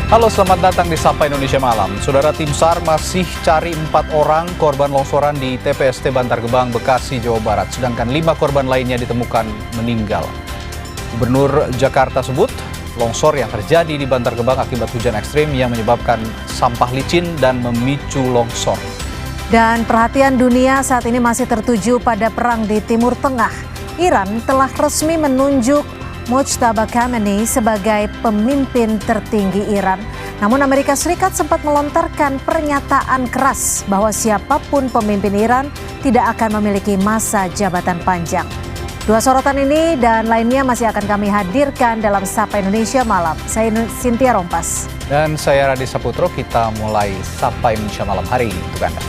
Halo, selamat datang di Sapa Indonesia Malam. Saudara, tim SAR masih cari 4 orang korban longsoran di TPST Bantar Gebang, Bekasi, Jawa Barat. Sedangkan 5 korban lainnya ditemukan meninggal. Gubernur Jakarta sebut longsor yang terjadi di Bantar Gebang akibat hujan ekstrim yang menyebabkan sampah licin dan memicu longsor. Dan perhatian dunia saat ini masih tertuju pada perang di Timur Tengah. Iran telah resmi menunjuk Mojtaba Khamenei sebagai pemimpin tertinggi Iran. Namun Amerika Serikat sempat melontarkan pernyataan keras bahwa siapapun pemimpin Iran tidak akan memiliki masa jabatan panjang. Dua sorotan ini dan lainnya masih akan kami hadirkan dalam Sapa Indonesia Malam. Saya Cynthia Rompas. Dan saya Radhi Saputro, kita mulai Sapa Indonesia Malam hari ini untuk Anda.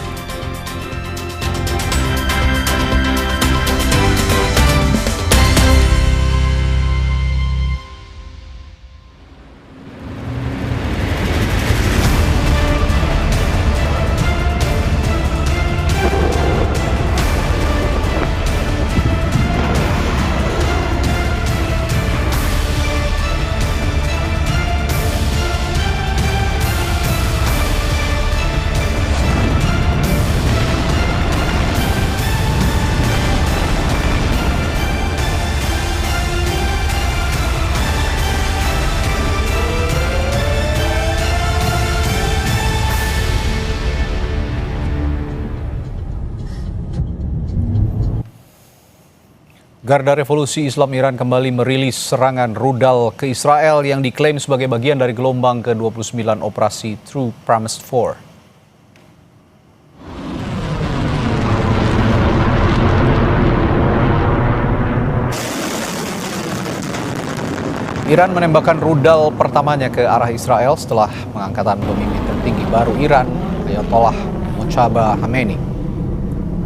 Garda Revolusi Islam Iran kembali merilis serangan rudal ke Israel yang diklaim sebagai bagian dari gelombang ke-29 operasi True Promise 4. Iran menembakkan rudal pertamanya ke arah Israel setelah pengangkatan pemimpin tertinggi baru Iran, Ayatollah Mojtaba Khamenei.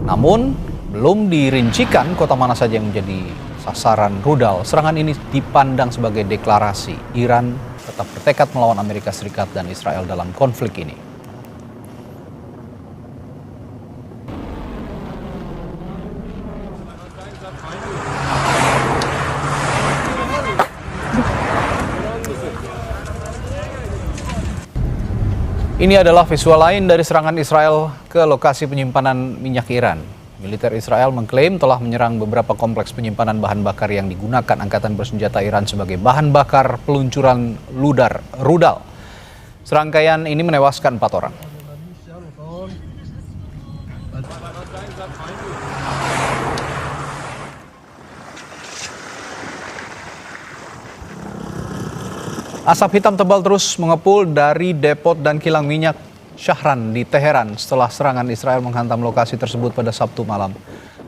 Namun, belum dirincikan kota mana saja yang menjadi sasaran rudal. Serangan ini dipandang sebagai deklarasi Iran tetap bertekad melawan Amerika Serikat dan Israel dalam konflik ini. Ini adalah visual lain dari serangan Israel ke lokasi penyimpanan minyak Iran. Militer Israel mengklaim telah menyerang beberapa kompleks penyimpanan bahan bakar yang digunakan Angkatan Bersenjata Iran sebagai bahan bakar peluncuran rudal. Serangkaian ini menewaskan 4 orang. Asap hitam tebal terus mengepul dari depot dan kilang minyak Shahran di Teheran setelah serangan Israel menghantam lokasi tersebut pada Sabtu malam.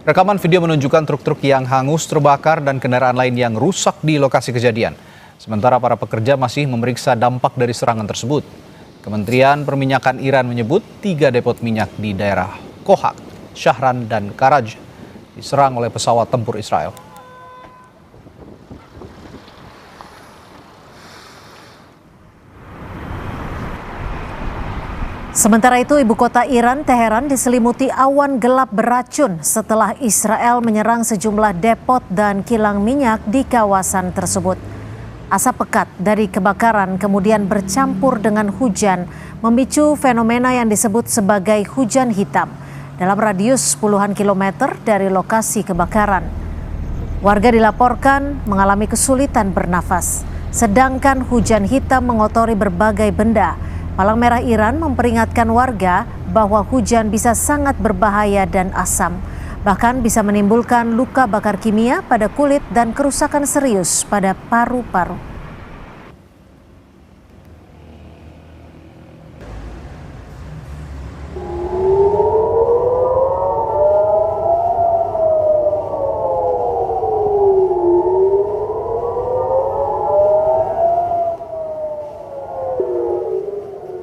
Rekaman video menunjukkan truk-truk yang hangus terbakar dan kendaraan lain yang rusak di lokasi kejadian. Sementara para pekerja masih memeriksa dampak dari serangan tersebut. Kementerian Perminyakan Iran menyebut 3 depot minyak di daerah Kohak, Shahran, dan Karaj diserang oleh pesawat tempur Israel. Sementara itu, ibu kota Iran, Teheran, diselimuti awan gelap beracun setelah Israel menyerang sejumlah depot dan kilang minyak di kawasan tersebut. Asap pekat dari kebakaran kemudian bercampur dengan hujan, memicu fenomena yang disebut sebagai hujan hitam dalam radius puluhan kilometer dari lokasi kebakaran. Warga dilaporkan mengalami kesulitan bernafas, sedangkan hujan hitam mengotori berbagai benda. Palang Merah Iran memperingatkan warga bahwa hujan bisa sangat berbahaya dan asam, bahkan bisa menimbulkan luka bakar kimia pada kulit dan kerusakan serius pada paru-paru.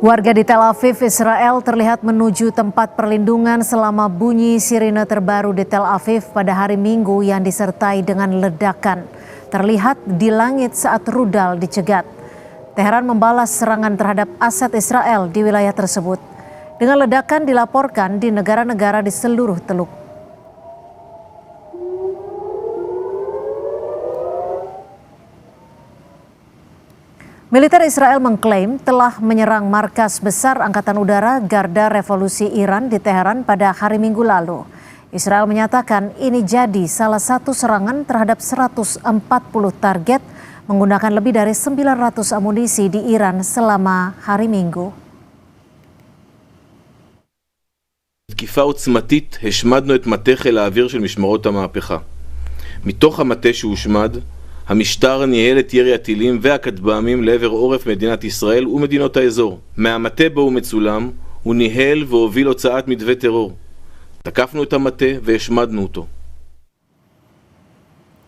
Warga di Tel Aviv, Israel terlihat menuju tempat perlindungan selama bunyi sirine terbaru di Tel Aviv pada hari Minggu yang disertai dengan ledakan. Terlihat di langit saat rudal dicegat. Teheran membalas serangan terhadap aset Israel di wilayah tersebut. Dengan ledakan dilaporkan di negara-negara di seluruh Teluk. Militer Israel mengklaim telah menyerang markas besar Angkatan Udara Garda Revolusi Iran di Teheran pada hari Minggu lalu. Israel menyatakan ini jadi salah satu serangan terhadap 140 target menggunakan lebih dari 900 amunisi di Iran selama hari Minggu. תקיפה עוצמתית השמדנו את מטה חיל האוויר של משמרות המהפכה. מתוך המטה שהושמד, המשטר ניהל את ירי הטילים והכטב"מים לעבר עורף מדינת ישראל ומדינות האזור. מהמטה בו הוא מצולם, הוא ניהל והוביל הוצאת מתווה טרור. תקפנו את המטה והשמדנו אותו.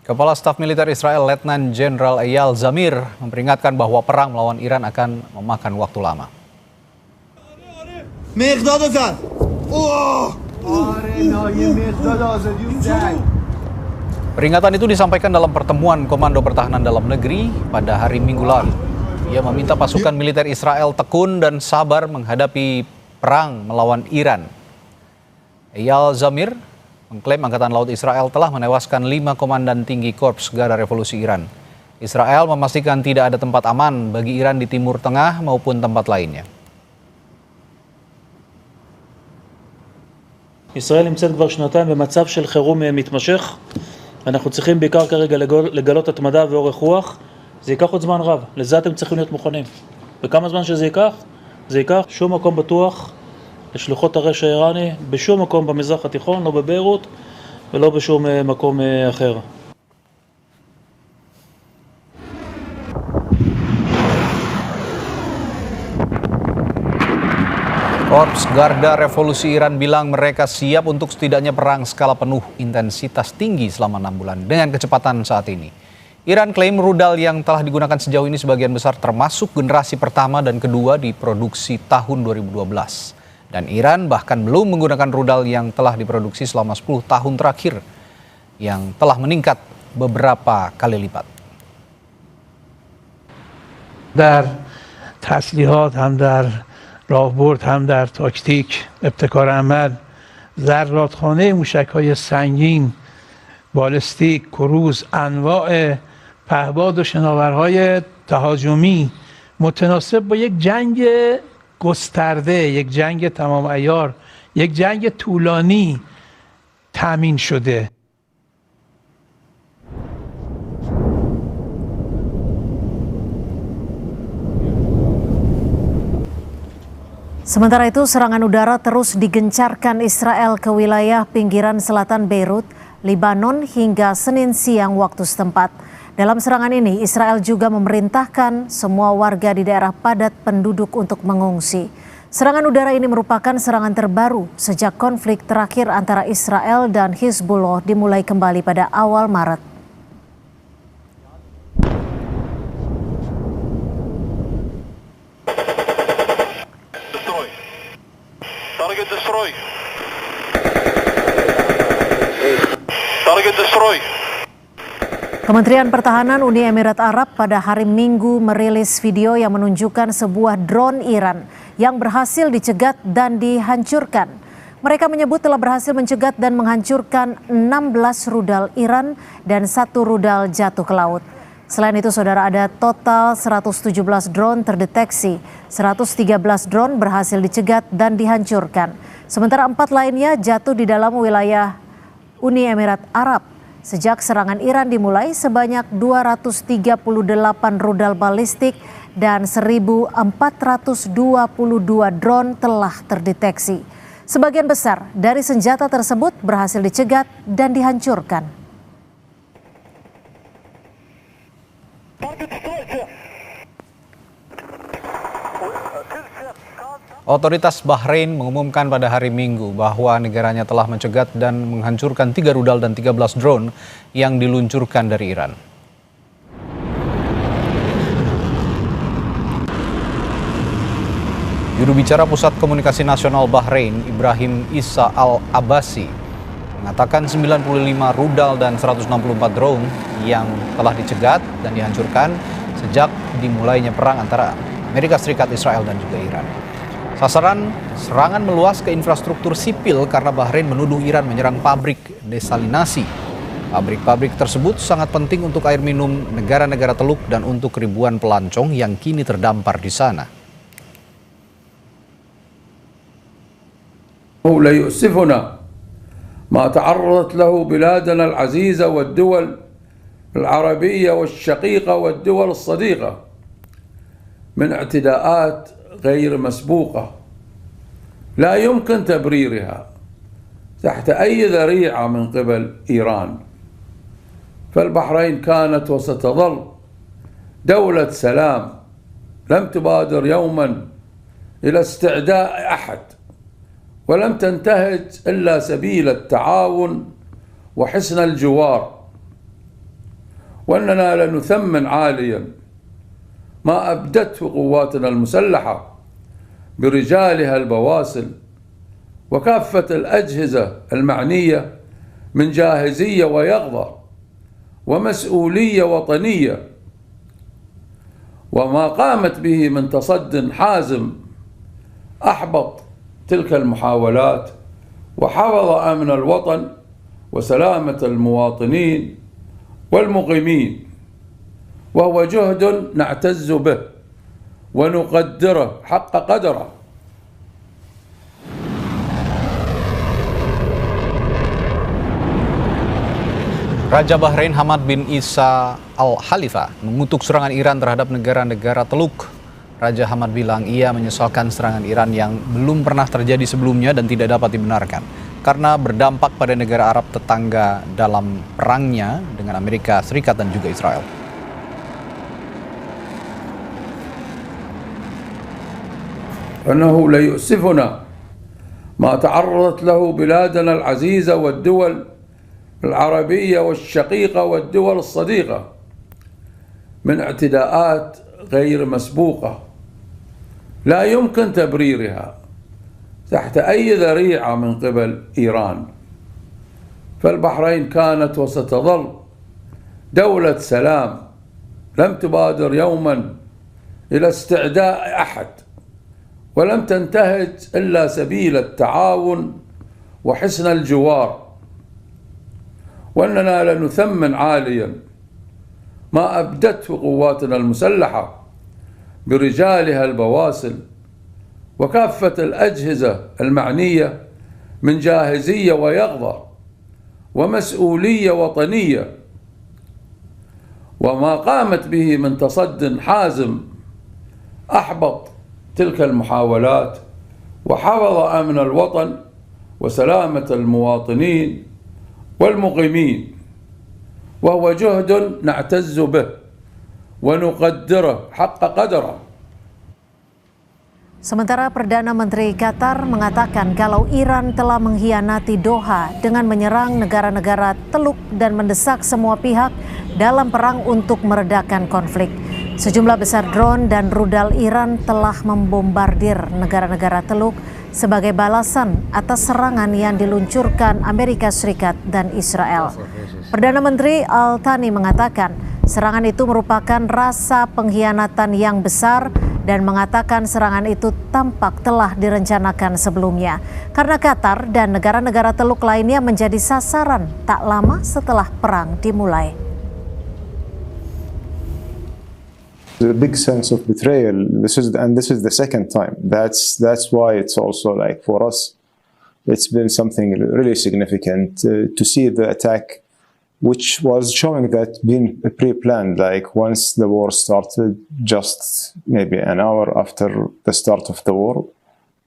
Kepala Staf Militer Israel Letnan Jenderal Eyal Zamir memperingatkan bahwa perang melawan Iran akan memakan waktu lama. Peringatan itu disampaikan dalam pertemuan Komando Pertahanan Dalam Negeri pada hari Minggu lalu. Ia meminta pasukan militer Israel tekun dan sabar menghadapi perang melawan Iran. Eyal Zamir mengklaim Angkatan Laut Israel telah menewaskan 5 komandan tinggi Korps Garda Revolusi Iran. Israel memastikan tidak ada tempat aman bagi Iran di Timur Tengah maupun tempat lainnya. ישראל נמצאת כבר שנתיים במצב של חירום מתמשך. אנחנו צריכים בעיקר כרגע לגלות התמדה ואורך רוח. זה ייקח עוד זמן רב, לזה אתם צריכים להיות מוכנים. וכמה זמן שזה ייקח? זה ייקח שום מקום בטוח לשלוחות הרשע האיראני, בשום מקום במזרח התיכון, לא בביירות ולא בשום מקום אחר. Korps Garda Revolusi Iran bilang mereka siap untuk setidaknya perang skala penuh intensitas tinggi selama 6 bulan dengan kecepatan saat ini. Iran klaim rudal yang telah digunakan sejauh ini sebagian besar termasuk generasi pertama dan kedua diproduksi tahun 2012. Dan Iran bahkan belum menggunakan rudal yang telah diproduksi selama 10 tahun terakhir yang telah meningkat beberapa kali lipat. در تسلیحات هم در راهبرد هم در تاکتیک ابتکار عمل ذراتخانه موشک‌های سنگین بالستیک کروز انواع پهباد و شناورهای تهاجمی متناسب با یک جنگ گسترده یک جنگ تمام عیار یک جنگ طولانی تامین شده. Sementara itu, serangan udara terus digencarkan Israel ke wilayah pinggiran selatan Beirut, Lebanon hingga Senin siang waktu setempat. Dalam serangan ini, Israel juga memerintahkan semua warga di daerah padat penduduk untuk mengungsi. Serangan udara ini merupakan serangan terbaru sejak konflik terakhir antara Israel dan Hizbullah dimulai kembali pada awal Maret. Kementerian Pertahanan Uni Emirat Arab pada hari Minggu merilis video yang menunjukkan sebuah drone Iran yang berhasil dicegat dan dihancurkan. Mereka menyebut telah berhasil mencegat dan menghancurkan 16 rudal Iran dan 1 rudal jatuh ke laut. Selain itu, saudara, ada total 117 drone terdeteksi, 113 drone berhasil dicegat dan dihancurkan. Sementara 4 lainnya jatuh di dalam wilayah Uni Emirat Arab. Sejak serangan Iran dimulai, sebanyak 238 rudal balistik dan 1.422 drone telah terdeteksi. Sebagian besar dari senjata tersebut berhasil dicegat dan dihancurkan. Otoritas Bahrain mengumumkan pada hari Minggu bahwa negaranya telah mencegat dan menghancurkan 3 rudal dan 13 drone yang diluncurkan dari Iran. Juru bicara Pusat Komunikasi Nasional Bahrain, Ibrahim Isa Al-Abbasi, mengatakan 95 rudal dan 164 drone yang telah dicegat dan dihancurkan sejak dimulainya perang antara Amerika Serikat, Israel, dan juga Iran. Sasaran serangan meluas ke infrastruktur sipil karena Bahrain menuduh Iran menyerang pabrik desalinasi. Pabrik-pabrik tersebut sangat penting untuk air minum negara-negara Teluk dan untuk ribuan pelancong yang kini terdampar di sana. لا يؤسفنا ما تعرضت له بلادنا العزيزة والدول العربية والشقيقة والدول الصديقة من اعتداءات غير مسبوقة لا يمكن تبريرها تحت أي ذريعة من قبل إيران. فالبحرين كانت وستظل دولة سلام لم تبادر يوما إلى استعداء أحد ولم تنتهج إلا سبيل التعاون وحسن الجوار، وأننا لنثمن عاليا ما أبدته قواتنا المسلحة برجالها البواسل وكافة الأجهزة المعنية من جاهزية ويقظة ومسؤولية وطنية، وما قامت به من تصد حازم أحبط تلك المحاولات وحفظ أمن الوطن وسلامة المواطنين والمقيمين، وهو جهد نعتز به ونقدره حق قدره. Raja Bahrain Hamad bin Isa Al Khalifa mengutuk serangan Iran terhadap negara-negara Teluk. Raja Hamad bilang ia menyesalkan serangan Iran yang belum pernah terjadi sebelumnya dan tidak dapat dibenarkan karena berdampak pada negara Arab tetangga dalam perangnya dengan Amerika Serikat dan juga Israel. أنه لا يؤسفنا ما تعرضت له بلادنا العزيزة والدول العربية والشقيقة والدول الصديقة من اعتداءات غير مسبوقة لا يمكن تبريرها تحت أي ذريعة من قبل إيران. فالبحرين كانت وستظل دولة سلام لم تبادر يوما إلى استعداء أحد ولم تنتهج إلا سبيل التعاون وحسن الجوار، وأننا لنثمن عاليا ما أبدته قواتنا المسلحة برجالها البواسل وكافة الأجهزة المعنية من جاهزية ويقظة ومسؤولية وطنية، وما قامت به من تصد حازم أحبط تلك المحاولات وحفظ أمن الوطن وسلامة المواطنين والمقيمين، وهو جهد نعتز به ونقدره حق قدره. Sementara Perdana Menteri Qatar mengatakan kalau Iran telah mengkhianati Doha dengan menyerang negara-negara Teluk dan mendesak semua pihak dalam perang untuk meredakan konflik. Sejumlah besar drone dan rudal Iran telah membombardir negara-negara Teluk sebagai balasan atas serangan yang diluncurkan Amerika Serikat dan Israel. Perdana Menteri Al-Thani mengatakan serangan itu merupakan rasa pengkhianatan yang besar dan mengatakan serangan itu tampak telah direncanakan sebelumnya karena Qatar dan negara-negara Teluk lainnya menjadi sasaran tak lama setelah perang dimulai. A big sense of betrayal. This is the second time. That's why it's also like for us, it's been something really significant to see the attack, which was showing that being pre-planned. Like once the war started, just maybe an hour after the start of the war,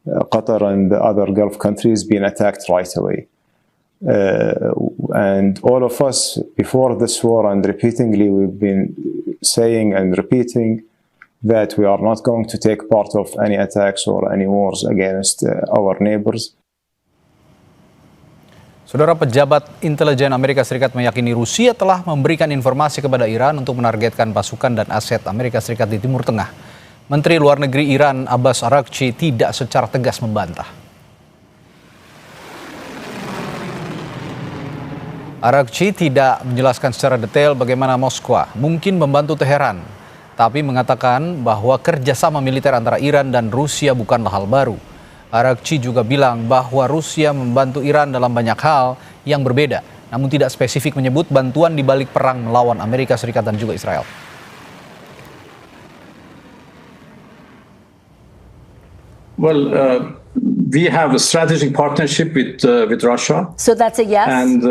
Qatar and the other Gulf countries being attacked right away. And all of us before this war and repeatedly we've been saying and repeating that we are not going to take part of any attacks or any wars against our neighbors. Saudara, pejabat intelijen Amerika Serikat meyakini Rusia telah memberikan informasi kepada Iran untuk menargetkan pasukan dan aset Amerika Serikat di Timur Tengah. Menteri Luar Negeri Iran Abbas Araghchi tidak secara tegas membantah. Araghchi tidak menjelaskan secara detail bagaimana Moskwa mungkin membantu Teheran, tapi mengatakan bahwa kerjasama militer antara Iran dan Rusia bukanlah hal baru. Araghchi juga bilang bahwa Rusia membantu Iran dalam banyak hal yang berbeda namun tidak spesifik menyebut bantuan di balik perang melawan Amerika Serikat dan juga Israel. Well, we have a strategic partnership with Russia. So that's a yes? And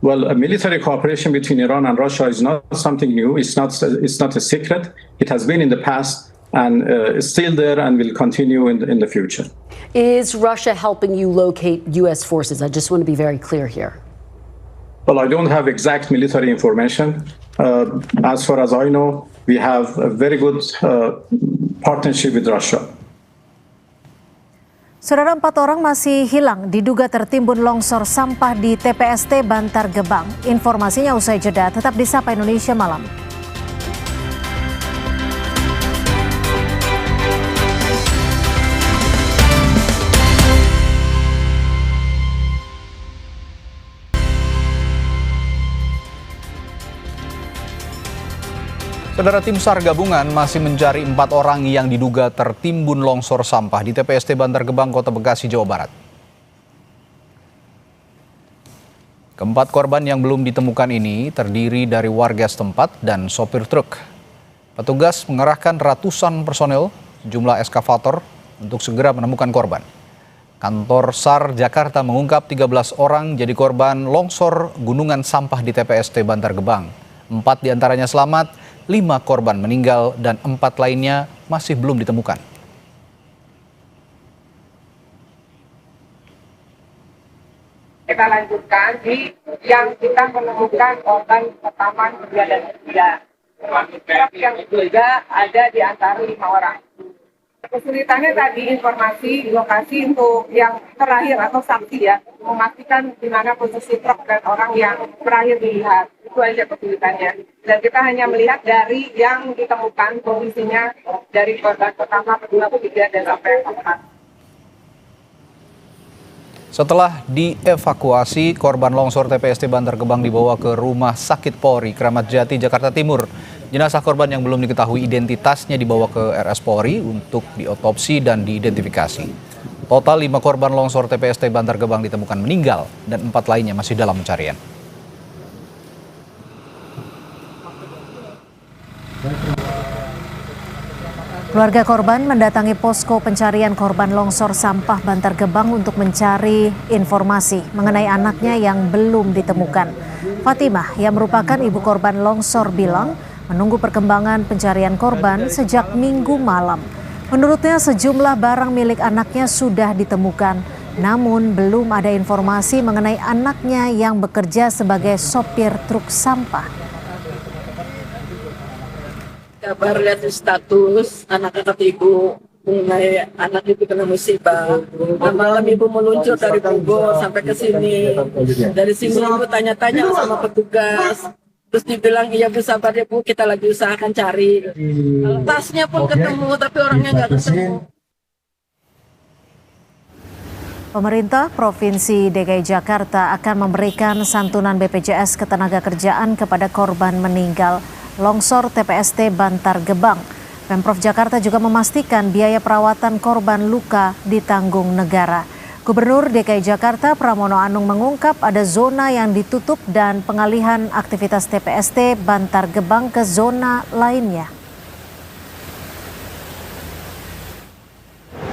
well, a military cooperation between Iran and Russia is not something new. It's not a secret. It has been in the past and is still there and will continue in the future. Is Russia helping you locate U.S. forces? I just want to be very clear here. Well, I don't have exact military information. As far as I know, we have a very good partnership with Russia. Saudara, 4 orang masih hilang diduga tertimbun longsor sampah di TPST Bantar Gebang. Informasinya usai jeda, tetap di Sapa Indonesia Malam. Saudara, tim SAR gabungan masih mencari 4 orang yang diduga tertimbun longsor sampah di TPST Bantar Gebang, Kota Bekasi, Jawa Barat. Keempat korban yang belum ditemukan ini terdiri dari warga setempat dan sopir truk. Petugas mengerahkan ratusan personel, sejumlah eskavator untuk segera menemukan korban. Kantor SAR Jakarta mengungkap 13 orang jadi korban longsor gunungan sampah di TPST Bantar Gebang. 4 diantaranya selamat, 5 korban meninggal dan 4 lainnya masih belum ditemukan. Kita lanjutkan di yang kita menemukan korban pertama, kedua, dan ketiga. Termasuk yang juga ada di antara 5 orang. Kesulitannya tadi informasi lokasi untuk yang terakhir atau saksi ya, memastikan di mana posisi truk dan orang yang terakhir dilihat. Itu aja kesulitannya. Dan kita hanya melihat dari yang ditemukan posisinya dari korban pertama, kedua, ketiga, dan sampai yang keempat. Setelah dievakuasi, korban longsor TPST Bantar Gebang dibawa ke Rumah Sakit Polri, Kramat Jati, Jakarta Timur. Jenazah korban yang belum diketahui identitasnya dibawa ke RS Polri untuk diotopsi dan diidentifikasi. Total 5 korban longsor TPST Bantar Gebang ditemukan meninggal dan 4 lainnya masih dalam pencarian. Keluarga korban mendatangi posko pencarian korban longsor sampah Bantar Gebang untuk mencari informasi mengenai anaknya yang belum ditemukan. Fatimah, yang merupakan ibu korban longsor, bilang menunggu perkembangan pencarian korban sejak Minggu malam. Menurutnya sejumlah barang milik anaknya sudah ditemukan, namun belum ada informasi mengenai anaknya yang bekerja sebagai sopir truk sampah. Kabar lihat di status anak-anak ibu mengenai anak itu kena musibah. Malam ibu meluncur dari Bogor sampai ke sini. Dari sini ibu tanya-tanya sama petugas. Terus dibilang, iya Bu, sabar ya Bu, kita lagi usahakan cari. Tasnya pun ketemu, tapi orangnya nggak ketemu. Pemerintah Provinsi DKI Jakarta akan memberikan santunan BPJS Ketenagakerjaan kepada korban meninggal longsor TPST Bantar Gebang. Pemprov Jakarta juga memastikan biaya perawatan korban luka ditanggung negara. Gubernur DKI Jakarta Pramono Anung mengungkap ada zona yang ditutup dan pengalihan aktivitas TPST Bantar Gebang ke zona lainnya.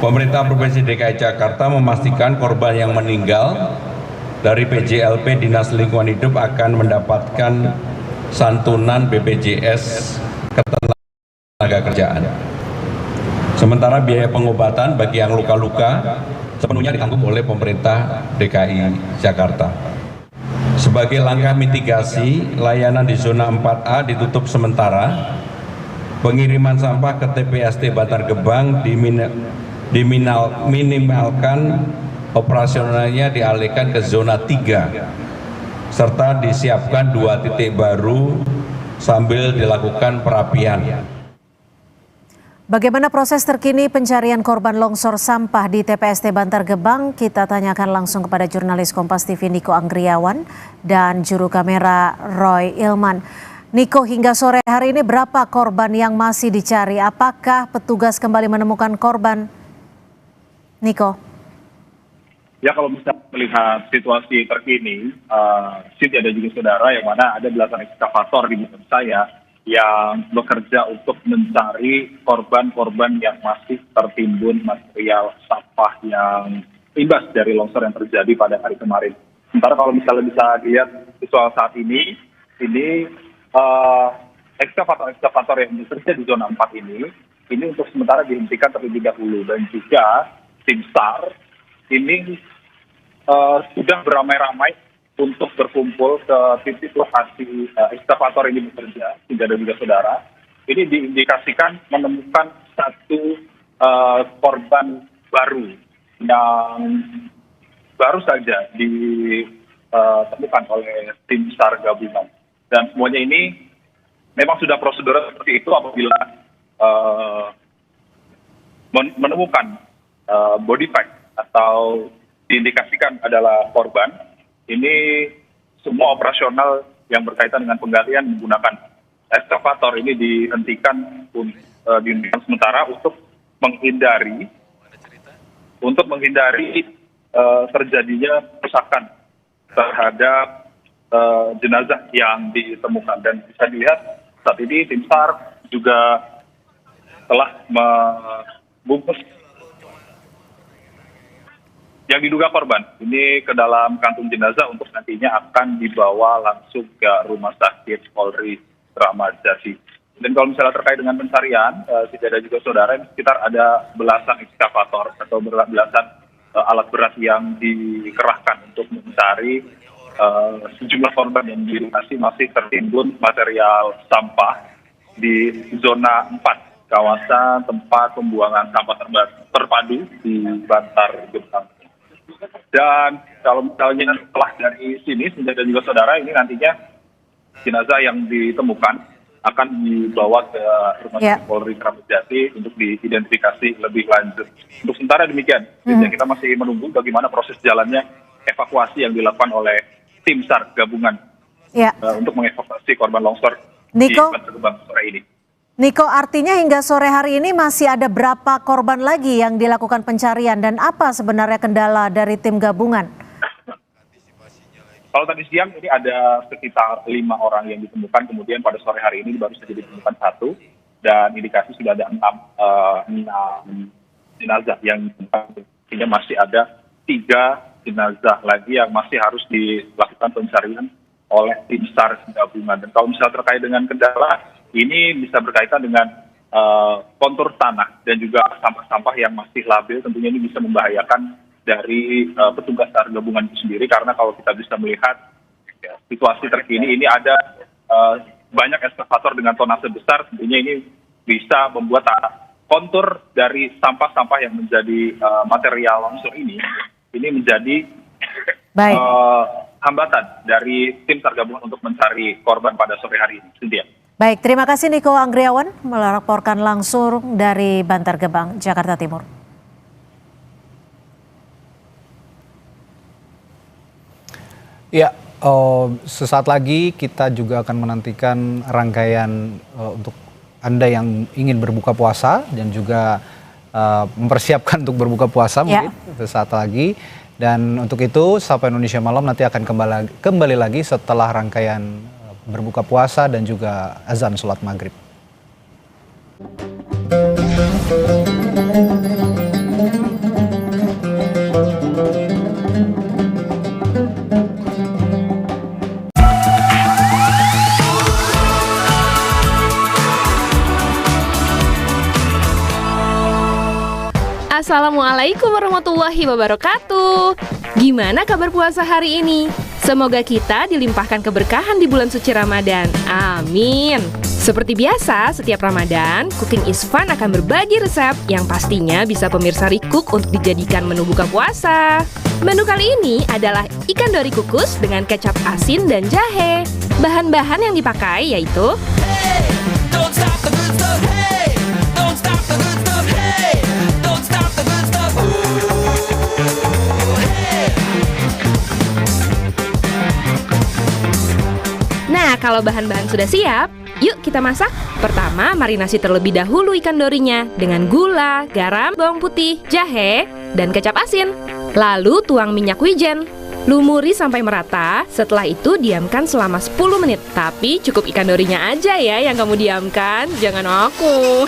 Pemerintah Provinsi DKI Jakarta memastikan korban yang meninggal dari PJLP Dinas Lingkungan Hidup akan mendapatkan santunan BPJS Ketenagakerjaan. Sementara biaya pengobatan bagi yang luka-luka sepenuhnya ditanggung oleh pemerintah DKI Jakarta. Sebagai langkah mitigasi, layanan di zona 4A ditutup sementara. Pengiriman sampah ke TPST Bantar Gebang diminimalkan, operasionalnya dialihkan ke zona 3. Serta disiapkan 2 titik baru sambil dilakukan perapian. Bagaimana proses terkini pencarian korban longsor sampah di TPST Bantar Gebang? Kita tanyakan langsung kepada jurnalis Kompas TV Niko Anggriawan dan juru kamera Roy Ilman. Niko, hingga sore hari ini berapa korban yang masih dicari? Apakah petugas kembali menemukan korban? Niko. Ya kalau bisa melihat situasi terkini, Cynthia dan juga saudara, yang mana ada belasan ekskavator di belakang saya yang bekerja untuk mencari korban-korban yang masih tertimbun material sampah yang imbas dari longsor yang terjadi pada hari kemarin. Sementara kalau misalnya bisa dilihat visual saat ini ekskavator-ekskavator yang bekerja di zona 4 ini untuk sementara dihentikan terlebih dahulu, dan juga tim SAR ini sudah beramai-ramai untuk berkumpul ke titik lokasi ekskavator ini bekerja. Tidak ada juga saudara. Ini diindikasikan menemukan satu korban baru yang baru saja ditemukan oleh tim SAR gabungan. Dan semuanya ini memang sudah prosedur seperti itu apabila menemukan body part atau diindikasikan adalah korban. Ini semua operasional yang berkaitan dengan penggalian menggunakan ekskavator ini dihentikan sementara untuk menghindari terjadinya kerusakan terhadap jenazah yang ditemukan. Dan bisa dilihat saat ini tim SAR juga telah membungkus yang diduga korban ini ke dalam kantung jenazah untuk nantinya akan dibawa langsung ke Rumah Sakit Polri Kramat Jati. Dan kalau misalnya terkait dengan pencarian, tidak ada juga saudara, sekitar ada belasan ekskavator atau belasan alat berat yang dikerahkan untuk mencari sejumlah korban yang dilokasi masih tertimbun material sampah di zona 4, kawasan tempat pembuangan sampah terpadu di Bantar Gebang. Dan kalau misalnya setelah dari sini, dan juga saudara, ini nantinya jenazah yang ditemukan akan dibawa ke Rumah Sakit Polri Kramat Jati untuk diidentifikasi lebih lanjut. Untuk sementara demikian, kita masih menunggu bagaimana proses jalannya evakuasi yang dilakukan oleh tim SAR gabungan untuk mengevakuasi korban longsor di Bantar Gebang sore ini. Niko, artinya hingga sore hari ini masih ada berapa korban lagi yang dilakukan pencarian dan apa sebenarnya kendala dari tim gabungan? Kalau tadi siang ini ada sekitar 5 orang yang ditemukan, kemudian pada sore hari ini baru saja ditemukan 1, dan indikasi sudah ada 6 jenazah yang ditemukan, sehingga masih ada 3 jenazah lagi yang masih harus dilakukan pencarian oleh tim SAR gabungan. Dan kalau misalnya terkait dengan kendala, ini bisa berkaitan dengan kontur tanah dan juga sampah-sampah yang masih labil. Tentunya ini bisa membahayakan dari petugas SAR gabungan itu sendiri, karena kalau kita bisa melihat situasi terkini ini ada banyak ekskavator dengan tonase besar. Tentunya ini bisa membuat kontur dari sampah-sampah yang menjadi material longsor ini menjadi hambatan dari tim SAR gabungan untuk mencari korban pada sore hari ini. Cynthia. Baik, terima kasih Niko Anggriawan melaporkan langsung dari Bantar Gebang, Jakarta Timur. Ya, sesaat lagi kita juga akan menantikan rangkaian untuk Anda yang ingin berbuka puasa dan juga mempersiapkan untuk berbuka puasa mungkin sesaat lagi. Dan untuk itu, Sapa Indonesia Malam nanti akan kembali lagi setelah rangkaian berbuka puasa dan juga azan sholat maghrib. Assalamualaikum warahmatullahi wabarakatuh. Gimana kabar puasa hari ini? Semoga kita dilimpahkan keberkahan di bulan suci Ramadan. Amin. Seperti biasa, setiap Ramadan, Cooking is Fun akan berbagi resep yang pastinya bisa pemirsa recook untuk dijadikan menu buka puasa. Menu kali ini adalah ikan dori kukus dengan kecap asin dan jahe. Bahan-bahan yang dipakai yaitu Nah, kalau bahan-bahan sudah siap, yuk kita masak. Pertama, marinasi terlebih dahulu ikan dorinya dengan gula, garam, bawang putih, jahe, dan kecap asin. Lalu tuang minyak wijen. Lumuri sampai merata, setelah itu diamkan selama 10 menit. Tapi cukup ikan dorinya aja ya yang kamu diamkan, jangan aku.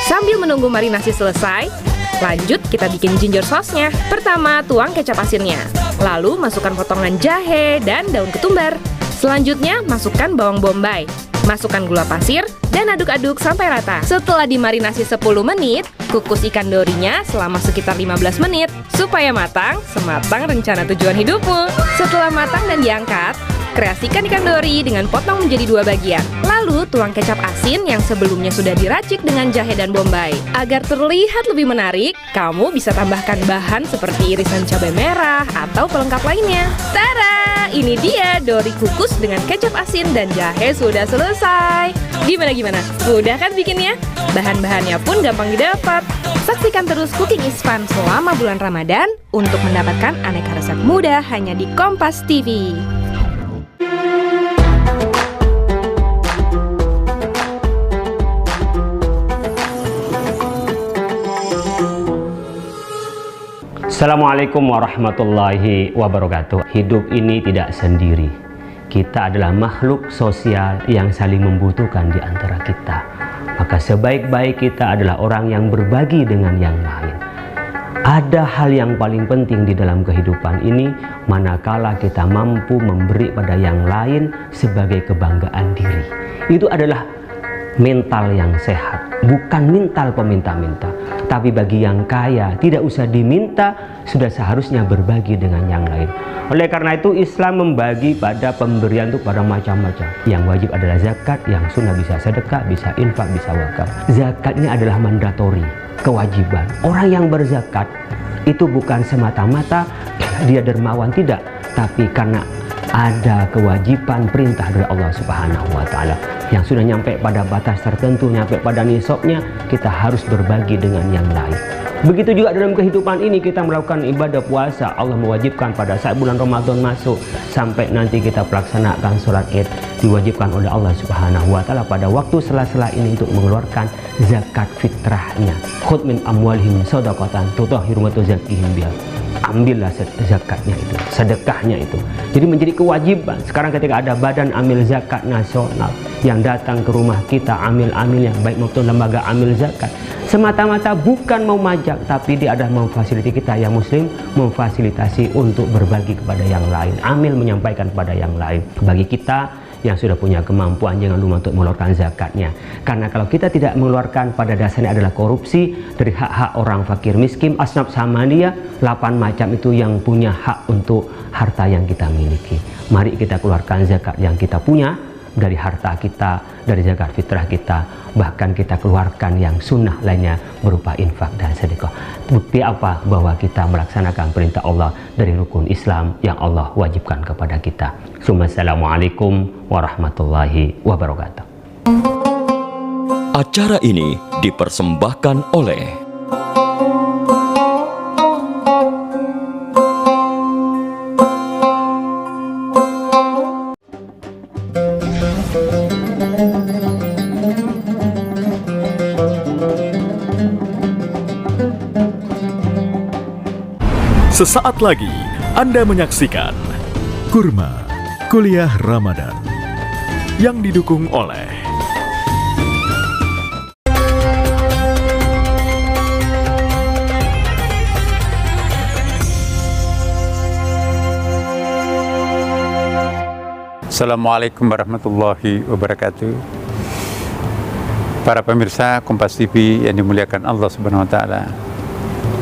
Sambil menunggu marinasi selesai, lanjut kita bikin ginger sauce-nya. Pertama, tuang kecap asinnya. Lalu masukkan potongan jahe dan daun ketumbar. Selanjutnya, masukkan bawang bombay. Masukkan gula pasir dan aduk-aduk sampai rata. Setelah dimarinasi 10 menit, kukus ikan dorinya selama sekitar 15 menit supaya matang sematang rencana tujuan hidupmu. Setelah matang dan diangkat, kreasikan ikan dori dengan potong menjadi 2 bagian. Lalu tuang kecap asin yang sebelumnya sudah diracik dengan jahe dan bombay. Agar terlihat lebih menarik, kamu bisa tambahkan bahan seperti irisan cabai merah atau pelengkap lainnya. Tada! Ini dia dori kukus dengan kecap asin dan jahe sudah selesai. Gimana? Mudah kan bikinnya? Bahan-bahannya pun gampang didapat. Saksikan terus Cooking is Fun selama bulan Ramadan untuk mendapatkan aneka resep mudah hanya di Kompas TV. Assalamualaikum warahmatullahi wabarakatuh. Hidup ini tidak sendiri. Kita adalah makhluk sosial yang saling membutuhkan di antara kita. Maka sebaik-baik kita adalah orang yang berbagi dengan yang lain. Ada hal yang paling penting di dalam kehidupan ini, manakala kita mampu memberi pada yang lain sebagai kebanggaan diri. Itu adalah mental yang sehat, bukan mental peminta-minta. Tapi bagi yang kaya, tidak usah diminta, sudah seharusnya berbagi dengan yang lain. Oleh karena itu Islam membagi pada pemberian itu pada macam-macam. Yang wajib adalah zakat, yang sunnah bisa sedekah, bisa infak, bisa wakaf. Zakatnya adalah mandatori, kewajiban. Orang yang berzakat itu bukan semata-mata dia dermawan, tidak, tapi karena ada kewajiban perintah dari Allah Subhanahu wa Ta'ala yang sudah nyampe pada batas tertentu, nyampe pada nisabnya, kita harus berbagi dengan yang lain. Begitu juga dalam kehidupan ini kita melakukan ibadah puasa. Allah mewajibkan pada saat bulan Ramadan masuk sampai nanti kita pelaksanakan sholat Id, diwajibkan oleh Allah Subhanahu wa Ta'ala pada waktu sela-sela ini untuk mengeluarkan zakat fitrahnya. Khudh min amwalihim shadaqatan tutahhiruhum wa tuzakkihim biha. Ambillah zakatnya itu, sedekahnya itu. Jadi menjadi kewajiban. Sekarang ketika ada badan amil zakat nasional yang datang ke rumah kita, amil-amilnya, baik maupun lembaga amil zakat, semata-mata bukan mau majak, tapi dia adalah memfasilitasi kita yang muslim, memfasilitasi untuk berbagi kepada yang lain. Amil menyampaikan kepada yang lain. Bagi kita yang sudah punya kemampuan, jangan lupa untuk mengeluarkan zakatnya. Karena kalau kita tidak mengeluarkan, pada dasarnya adalah korupsi dari hak-hak orang fakir miskin, asnaf samaniyah, 8 macam itu yang punya hak untuk harta yang kita miliki. Mari kita keluarkan zakat yang kita punya dari harta kita, dari zakat fitrah kita, bahkan kita keluarkan yang sunnah lainnya berupa infak dan sedekah. Bukti apa? Bahwa kita melaksanakan perintah Allah dari rukun Islam yang Allah wajibkan kepada kita. Assalamualaikum warahmatullahi wabarakatuh. Acara ini dipersembahkan oleh Sesaat lagi Anda menyaksikan Kurma Kuliah Ramadan yang didukung oleh Assalamualaikum warahmatullahi wabarakatuh. Para pemirsa Kompas TV yang dimuliakan Allah Subhanahu wa Ta'ala,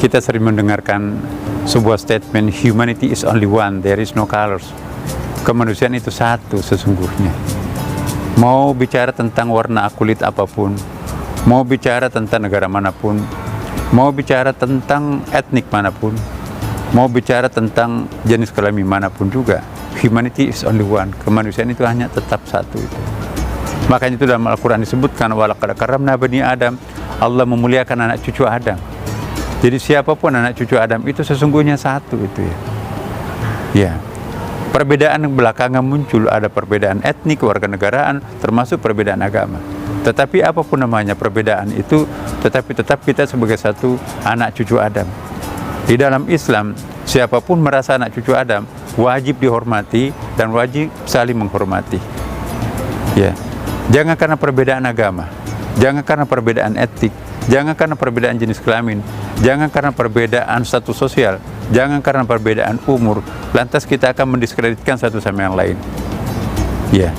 kita sering mendengarkan sebuah statement, humanity is only one, there is no colors. Kemanusiaan itu satu sesungguhnya. Mau bicara tentang warna kulit apapun, mau bicara tentang negara manapun, mau bicara tentang etnik manapun, mau bicara tentang jenis kelamin manapun juga, humanity is only one. Kemanusiaan itu hanya tetap satu itu. Makanya itu dalam Al-Quran disebutkan, walaqad karramna bani Adam, Allah memuliakan anak cucu Adam. Jadi siapapun anak cucu Adam itu sesungguhnya satu itu ya. Ya. Perbedaan belakangan muncul, ada perbedaan etnik, kewarganegaraan, termasuk perbedaan agama. Tetapi apapun namanya perbedaan itu, tetapi tetap kita sebagai satu anak cucu Adam. Di dalam Islam siapapun merasa anak cucu Adam wajib dihormati dan wajib saling menghormati. Ya, jangan karena perbedaan agama, jangan karena perbedaan etik, jangan karena perbedaan jenis kelamin, jangan karena perbedaan status sosial, jangan karena perbedaan umur, lantas kita akan mendiskreditkan satu sama yang lain. Ya,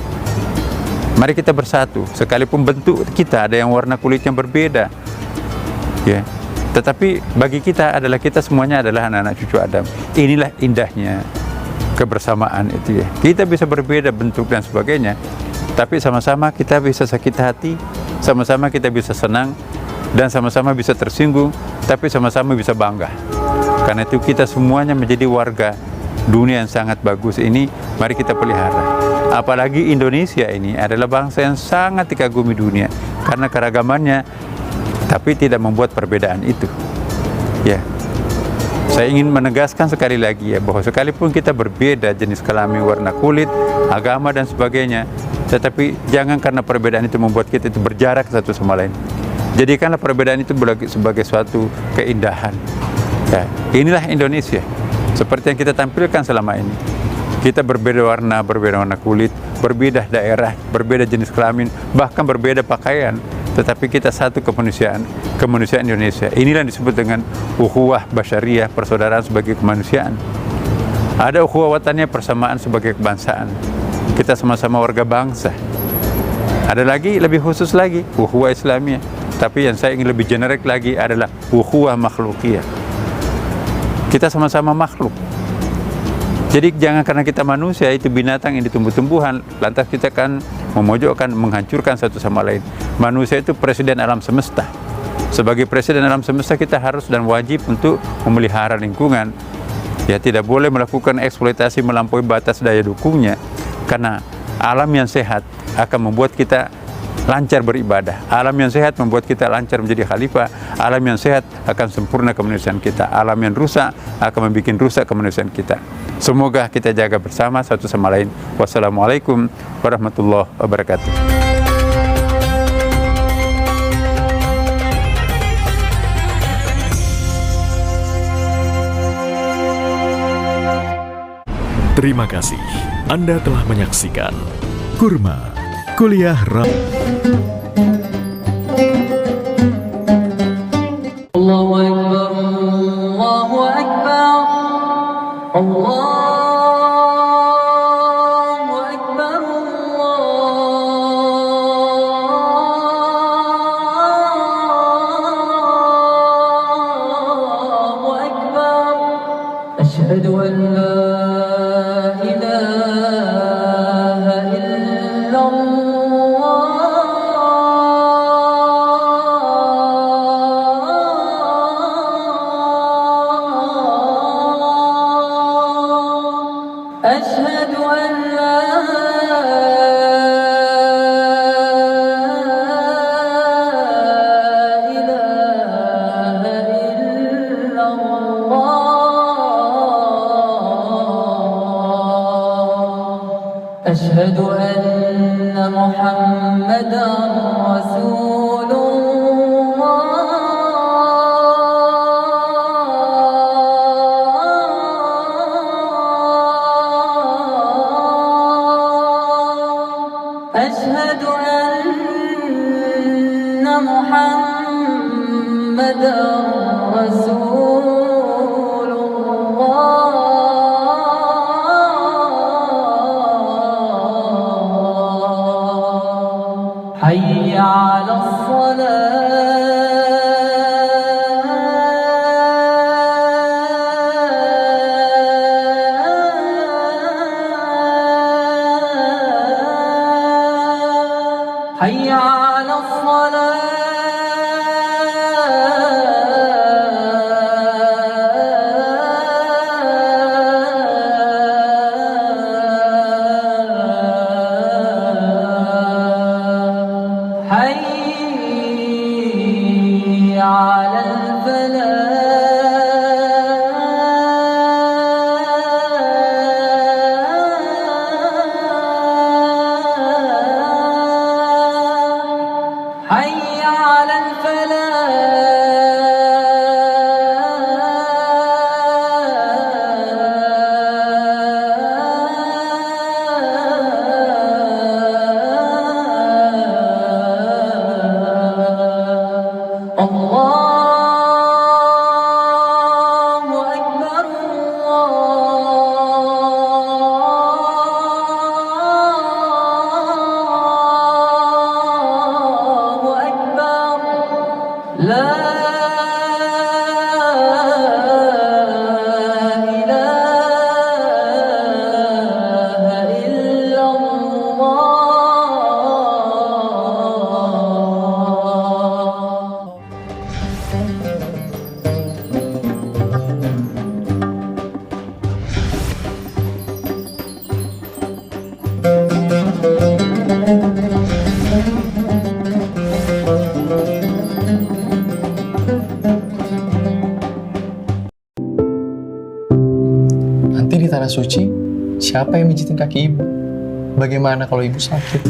mari kita bersatu, sekalipun bentuk kita ada yang warna kulitnya berbeda. Ya, tetapi bagi kita adalah kita semuanya adalah anak-anak cucu Adam. Inilah indahnya kebersamaan itu ya. Kita bisa berbeda bentuk dan sebagainya, tapi sama-sama kita bisa sakit hati, sama-sama kita bisa senang, dan sama-sama bisa tersinggung, tapi sama-sama bisa bangga. Karena itu kita semuanya menjadi warga dunia yang sangat bagus ini, mari kita pelihara. Apalagi Indonesia ini adalah bangsa yang sangat dikagumi dunia karena keragamannya, tapi tidak membuat perbedaan itu. Ya, saya ingin menegaskan sekali lagi ya, bahwa sekalipun kita berbeda jenis kelamin, warna kulit, agama dan sebagainya, tetapi jangan karena perbedaan itu membuat kita itu berjarak satu sama lain. Jadikanlah perbedaan itu sebagai suatu keindahan. Ya, inilah Indonesia seperti yang kita tampilkan selama ini. Kita berbeda warna kulit, berbeda daerah, berbeda jenis kelamin, bahkan berbeda pakaian, tetapi kita satu kemanusiaan Indonesia. Inilah yang disebut dengan ukhuwah basyariyah, persaudaraan sebagai kemanusiaan. Ada ukhuwah wataniyah, persamaan sebagai kebangsaan. Kita sama-sama warga bangsa. Ada lagi lebih khusus lagi, ukhuwah Islamiyah. Tapi yang saya ingin lebih generik lagi adalah ukhuwah makhlukiyah. Kita sama-sama makhluk. Jadi jangan karena kita manusia itu binatang yang ditumbuh-tumbuhan, lantas kita akan memojokkan, menghancurkan satu sama lain. Manusia itu presiden alam semesta. Sebagai presiden alam semesta kita harus dan wajib untuk memelihara lingkungan. Ya, tidak boleh melakukan eksploitasi melampaui batas daya dukungnya, karena alam yang sehat akan membuat kita lancar beribadah. Alam yang sehat membuat kita lancar menjadi khalifah. Alam yang sehat akan sempurna kemanusiaan kita. Alam yang rusak akan membuat rusak kemanusiaan kita. Semoga kita jaga bersama satu sama lain. Wassalamualaikum warahmatullahi wabarakatuh. Terima kasih Anda telah menyaksikan Kurma Kuliah Allahu Akbar, Allahu Akbar, Allahu Akbar, Allahu Akbar. Asyhadu an la أشهد أن لا إله إلا الله أشهد أن محمدا رسول أشهد أن محمدا رسول الله حي على الصلاة حي على الصلاة حي على الفلاح حي على الفلاح لا إله إلا Nanti di Tanah Suci, siapa yang mijitin kaki ibu? Bagaimana kalau ibu sakit?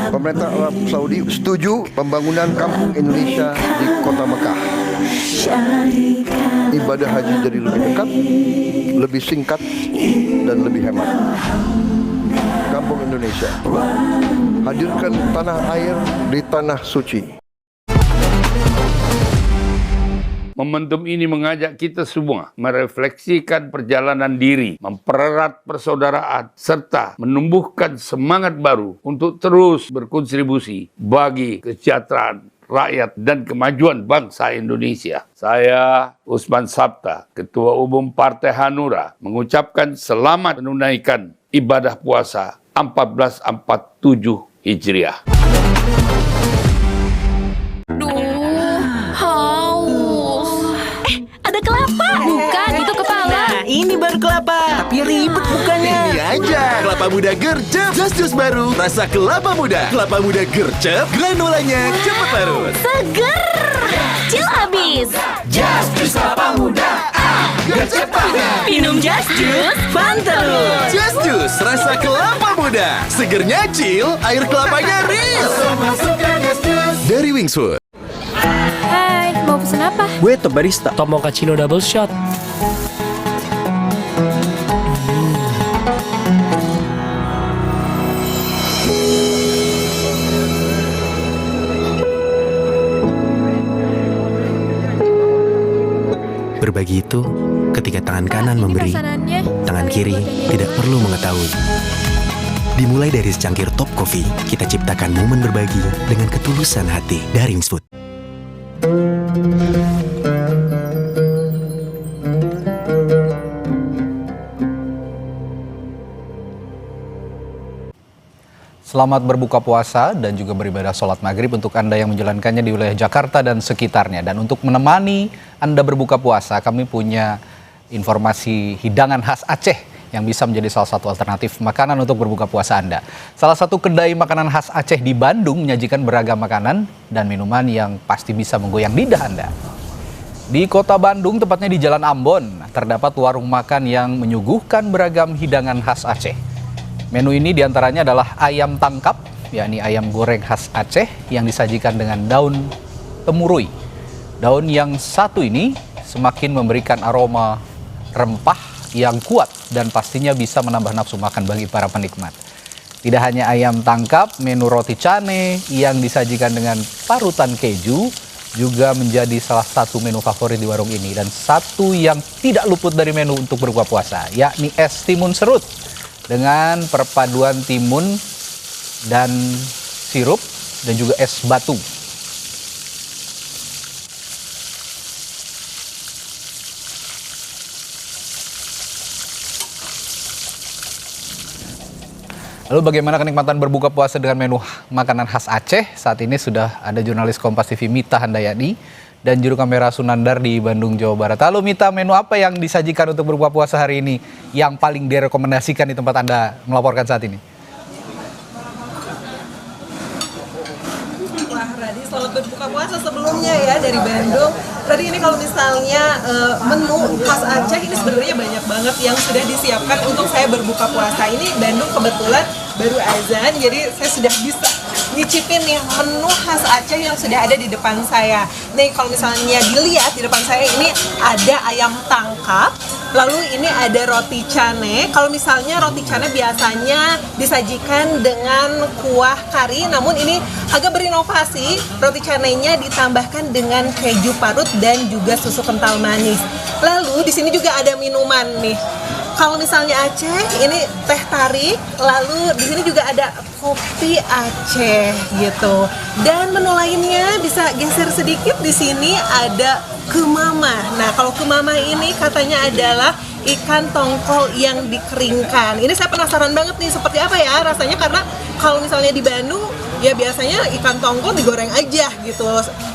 Pemerintah Arab Saudi setuju pembangunan kampung Indonesia di kota Mekah. Ibadah haji jadi lebih dekat, lebih singkat, dan lebih hemat. Kampung Indonesia, hadirkan tanah air di Tanah Suci. Momentum ini mengajak kita semua merefleksikan perjalanan diri, mempererat persaudaraan, serta menumbuhkan semangat baru untuk terus berkontribusi bagi kesejahteraan rakyat dan kemajuan bangsa Indonesia. Saya, Usman Sabta, Ketua Umum Partai Hanura, mengucapkan selamat menunaikan ibadah puasa 1447 Hijriah. Bukan, itu kepala. Nah, ini baru kelapa. Tapi ribet bukannya. Ini aja, kelapa muda gercep. Jus baru, rasa kelapa muda. Kelapa muda gercep, granulanya cepat larut. Seger. Cil habis. Jus kelapa muda. Gercep banget. Minum Just fun terus. Jus, rasa kelapa muda. Segernya cil, air kelapanya real. Dari Wingswood. Hai, mau pesen apa? Gue top barista. Top mochaccino double shot. Berbagi itu ketika tangan kanan memberi, tangan kiri tidak perlu mengetahui. Dimulai dari secangkir Top Coffee, kita ciptakan momen berbagi dengan ketulusan hati. Dari Wingswood. Selamat berbuka puasa dan juga beribadah sholat maghrib untuk Anda yang menjalankannya di wilayah Jakarta dan sekitarnya. Dan untuk menemani Anda berbuka puasa, kami punya informasi hidangan khas Aceh yang bisa menjadi salah satu alternatif makanan untuk berbuka puasa Anda. Salah satu kedai makanan khas Aceh di Bandung menyajikan beragam makanan dan minuman yang pasti bisa menggoyang lidah Anda. Di kota Bandung, tepatnya di Jalan Ambon, terdapat warung makan yang menyuguhkan beragam hidangan khas Aceh. Menu ini diantaranya adalah ayam tangkap, yakni ayam goreng khas Aceh yang disajikan dengan daun temurui. Daun yang satu ini semakin memberikan aroma rempah yang kuat dan pastinya bisa menambah nafsu makan bagi para penikmat. Tidak hanya ayam tangkap, menu roti cane yang disajikan dengan parutan keju juga menjadi salah satu menu favorit di warung ini. Dan satu yang tidak luput dari menu untuk berbuka puasa, yakni es timun serut dengan perpaduan timun dan sirup dan juga es batu. Lalu bagaimana kenikmatan berbuka puasa dengan menu makanan khas Aceh? Saat ini sudah ada jurnalis Kompas TV Mita Handayani dan juru kamera Sunandar di Bandung, Jawa Barat. Halo Mita, menu apa yang disajikan untuk berbuka puasa hari ini yang paling direkomendasikan di tempat Anda melaporkan saat ini? Wah, Radi, selamat berbuka puasa sebelumnya ya dari Bandung. Radi, ini kalau misalnya menu khas Aceh ini sebenarnya banyak banget yang sudah disiapkan untuk saya berbuka puasa. Ini Bandung kebetulan baru azan, jadi saya sudah bisa nyicipin nih menu khas Aceh yang sudah ada di depan saya. Nih kalau misalnya dilihat di depan saya ini ada ayam tangkap, lalu ini ada roti cane. Kalau misalnya roti cane biasanya disajikan dengan kuah kari, namun ini agak berinovasi. Roti canenya ditambahkan dengan keju parut dan juga susu kental manis. Lalu di sini juga ada minuman nih. kalau misalnya Aceh, ini teh tarik, lalu di sini juga ada kopi Aceh gitu. Dan menu lainnya bisa geser sedikit, di sini ada kemamah. Nah, kalau kemamah ini katanya adalah ikan tongkol yang dikeringkan. Ini saya penasaran banget nih seperti apa ya rasanya, karena kalau misalnya di Bandung ya biasanya ikan tongkol digoreng aja gitu,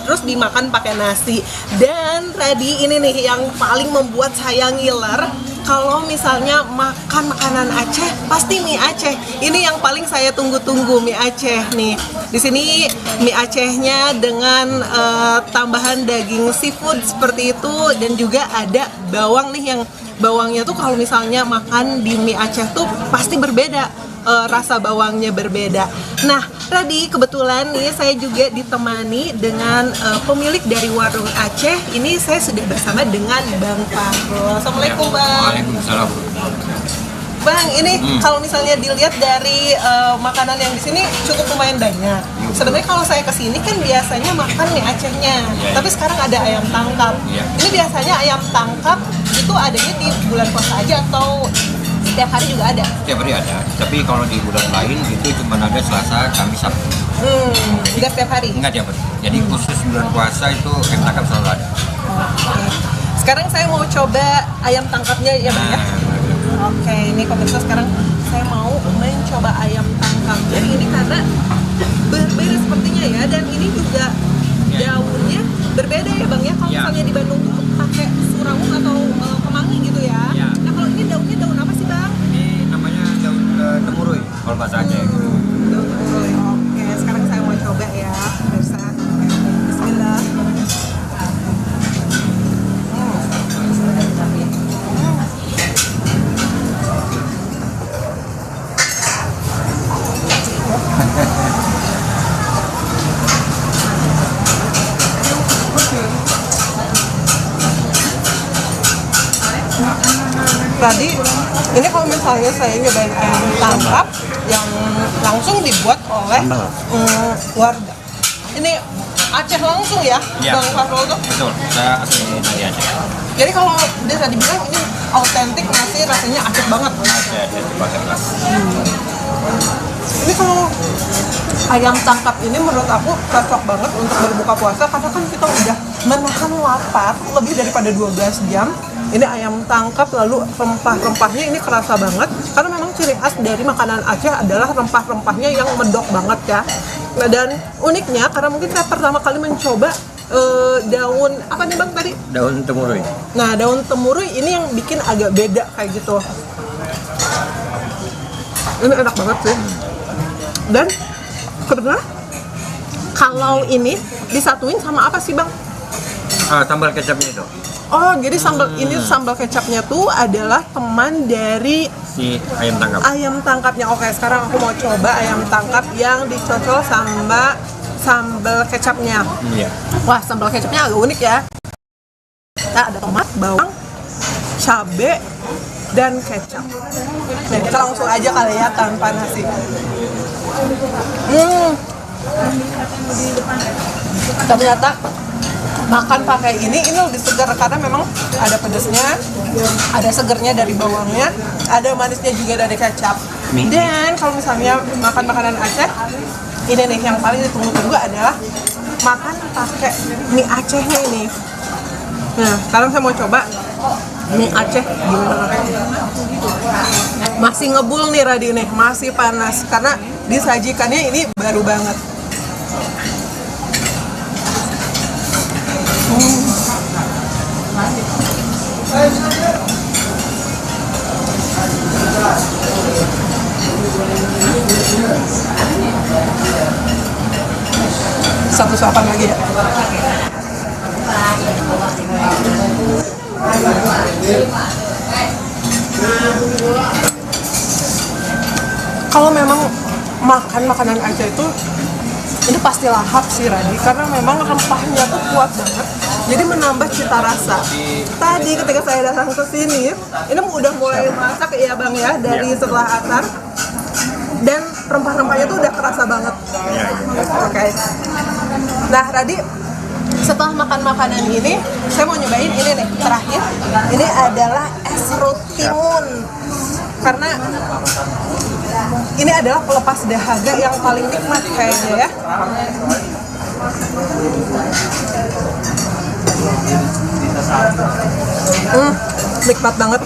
terus dimakan pakai nasi. Dan tadi ini nih yang paling membuat saya ngiler, kalau misalnya makan makanan Aceh pasti mie Aceh. Ini yang paling saya tunggu-tunggu, mie Aceh nih. Di sini mie Acehnya dengan tambahan daging seafood seperti itu, dan juga ada bawang nih, yang bawangnya tuh kalau misalnya makan di mie Aceh tuh pasti berbeda, rasa bawangnya berbeda. Nah, tadi kebetulan nih saya juga ditemani dengan pemilik dari warung Aceh. Ini saya sudah bersama dengan Bang Fahrul. Assalamualaikum Bang. Waalaikumsalam. Bang, ini kalau misalnya dilihat dari makanan yang di sini cukup lumayan banyak. Sebenarnya kalau saya kesini kan biasanya makan mie Acehnya, tapi sekarang ada ayam tangkap. Ini biasanya ayam tangkap itu adanya di bulan puasa aja atau setiap hari juga ada? Setiap hari ada, tapi kalau di bulan lain itu cuma ada Selasa, Kamis, Sabtu. Enggak setiap hari? Enggak tiap hari. Jadi khusus bulan puasa itu ayam tangkap selalu ada. Sekarang saya mau coba ayam tangkapnya ya Bang ya? Oke, ini pemirsa, sekarang saya mau mencoba ayam tangkapnya. Ini karena berbeda sepertinya ya, dan ini juga daunnya berbeda ya Bang ya. Kalau misalnya di Bandung tuh pakai surawung atau kemangi gitu ya. Nah, kalau ini daunnya daun apa sih Bang? Ini namanya daun temurui kalau bahasa Aceh. Daun temurui. Oke, sekarang saya mau coba ya pemirsa. Bismillah. Tadi ini kalau misalnya saya nyobain ayam tangkap yang langsung dibuat oleh warga. Ini Aceh langsung ya, Bang Fahrul tuh? Betul, saya asli dari Aceh. Jadi kalau dia tadi bilang ini autentik, masih rasanya Aceh banget. Aceh, pakai kelas. Ini kalau ayam tangkap ini menurut aku cocok banget untuk berbuka puasa, karena kan kita udah menahan lapar lebih daripada 12 jam. Ini ayam tangkap, lalu rempah-rempahnya ini kerasa banget, karena memang ciri khas dari makanan Aceh adalah rempah-rempahnya yang medok banget ya. Nah, dan uniknya karena mungkin saya pertama kali mencoba daun apa nih Bang tadi? Daun temurui. Nah, daun temurui ini yang bikin agak beda kayak gitu. Ini enak banget sih. Dan karena kalau ini disatuin sama apa sih Bang? Sambal kecapnya itu. Oh, jadi sambal kecapnya tuh adalah teman dari si ayam tangkap. Ayam tangkapnya. Oke, sekarang aku mau coba ayam tangkap yang dicocol sama sambal kecapnya. Iya. Wah, sambal kecapnya agak unik ya. Nah, ada tomat, bawang, cabe, dan kecap. Nah, kita langsung aja kali ya tanpa nasi. Ternyata makan pakai ini lebih segar karena memang ada pedasnya, ada segernya dari bawangnya, ada manisnya juga dari kecap. Dan kalau misalnya makan makanan Aceh, ini nih yang paling ditunggu-tunggu adalah makan pakai mie Acehnya ini. Nah, sekarang saya mau coba mie Aceh gimana. Masih ngebul nih Radi nih, masih panas karena disajikannya ini baru banget. Satu suapan lagi ya. Kalau memang makan makanan Aceh itu ini pasti lahap sih Radi, karena memang rempahnya tuh kuat banget, jadi menambah cita rasa. Tadi ketika saya datang ke sini, ini udah mulai masak ya Bang ya, dari setelah asar, dan rempah-rempahnya tuh udah kerasa banget. Oke. Nah Radi, setelah makan makanan ini, saya mau nyobain ini nih terakhir. Ini adalah es rutimun. Karena ini adalah pelepas dahaga yang paling nikmat kayaknya ya. Nikmat banget.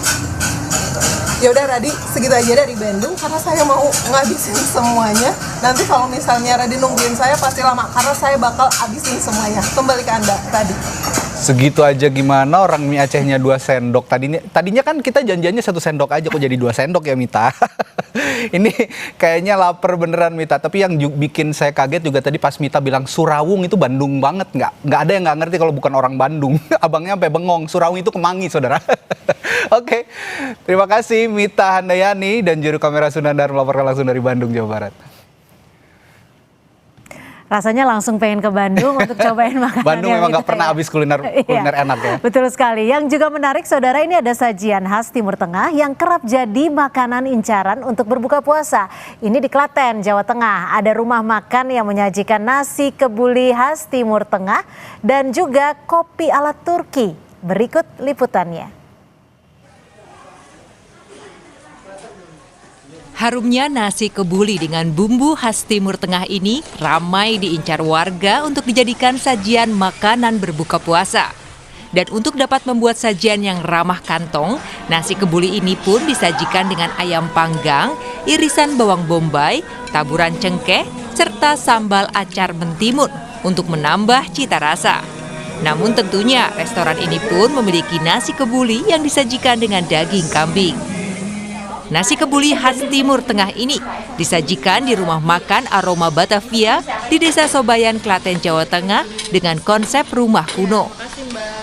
Ya udah Radi, segitu aja dari Bandung karena saya mau ngabisin semuanya. Nanti kalau misalnya Radi nungguin saya pasti lama karena saya bakal habisin semuanya. Kembali ke Anda, Radi. Segitu aja gimana orang mie Acehnya 2 sendok. Tadinya kan kita janjiannya 1 sendok aja, kok jadi 2 sendok ya Mita. Ini kayaknya lapar beneran Mita. Tapi yang bikin saya kaget juga tadi pas Mita bilang Surawung itu Bandung banget. Nggak ada yang nggak ngerti kalau bukan orang Bandung. Abangnya sampai bengong. Surawung itu Kemangi, saudara. Oke, terima kasih Mita Handayani dan juru kamera Sunandar melaporkan langsung dari Bandung, Jawa Barat. Rasanya langsung pengen ke Bandung untuk cobain makanan. Bandung memang nggak pernah habis kuliner enak ya. Betul sekali. Yang juga menarik saudara, ini ada sajian khas Timur Tengah yang kerap jadi makanan incaran untuk berbuka puasa. Ini di Klaten, Jawa Tengah. Ada rumah makan yang menyajikan nasi kebuli khas Timur Tengah dan juga kopi ala Turki. Berikut liputannya. Harumnya nasi kebuli dengan bumbu khas Timur Tengah ini ramai diincar warga untuk dijadikan sajian makanan berbuka puasa. Dan untuk dapat membuat sajian yang ramah kantong, nasi kebuli ini pun disajikan dengan ayam panggang, irisan bawang bombay, taburan cengkeh, serta sambal acar mentimun untuk menambah cita rasa. Namun tentunya restoran ini pun memiliki nasi kebuli yang disajikan dengan daging kambing. Nasi kebuli khas Timur Tengah ini disajikan di rumah makan Aroma Batavia di Desa Sobayan, Klaten, Jawa Tengah dengan konsep rumah kuno.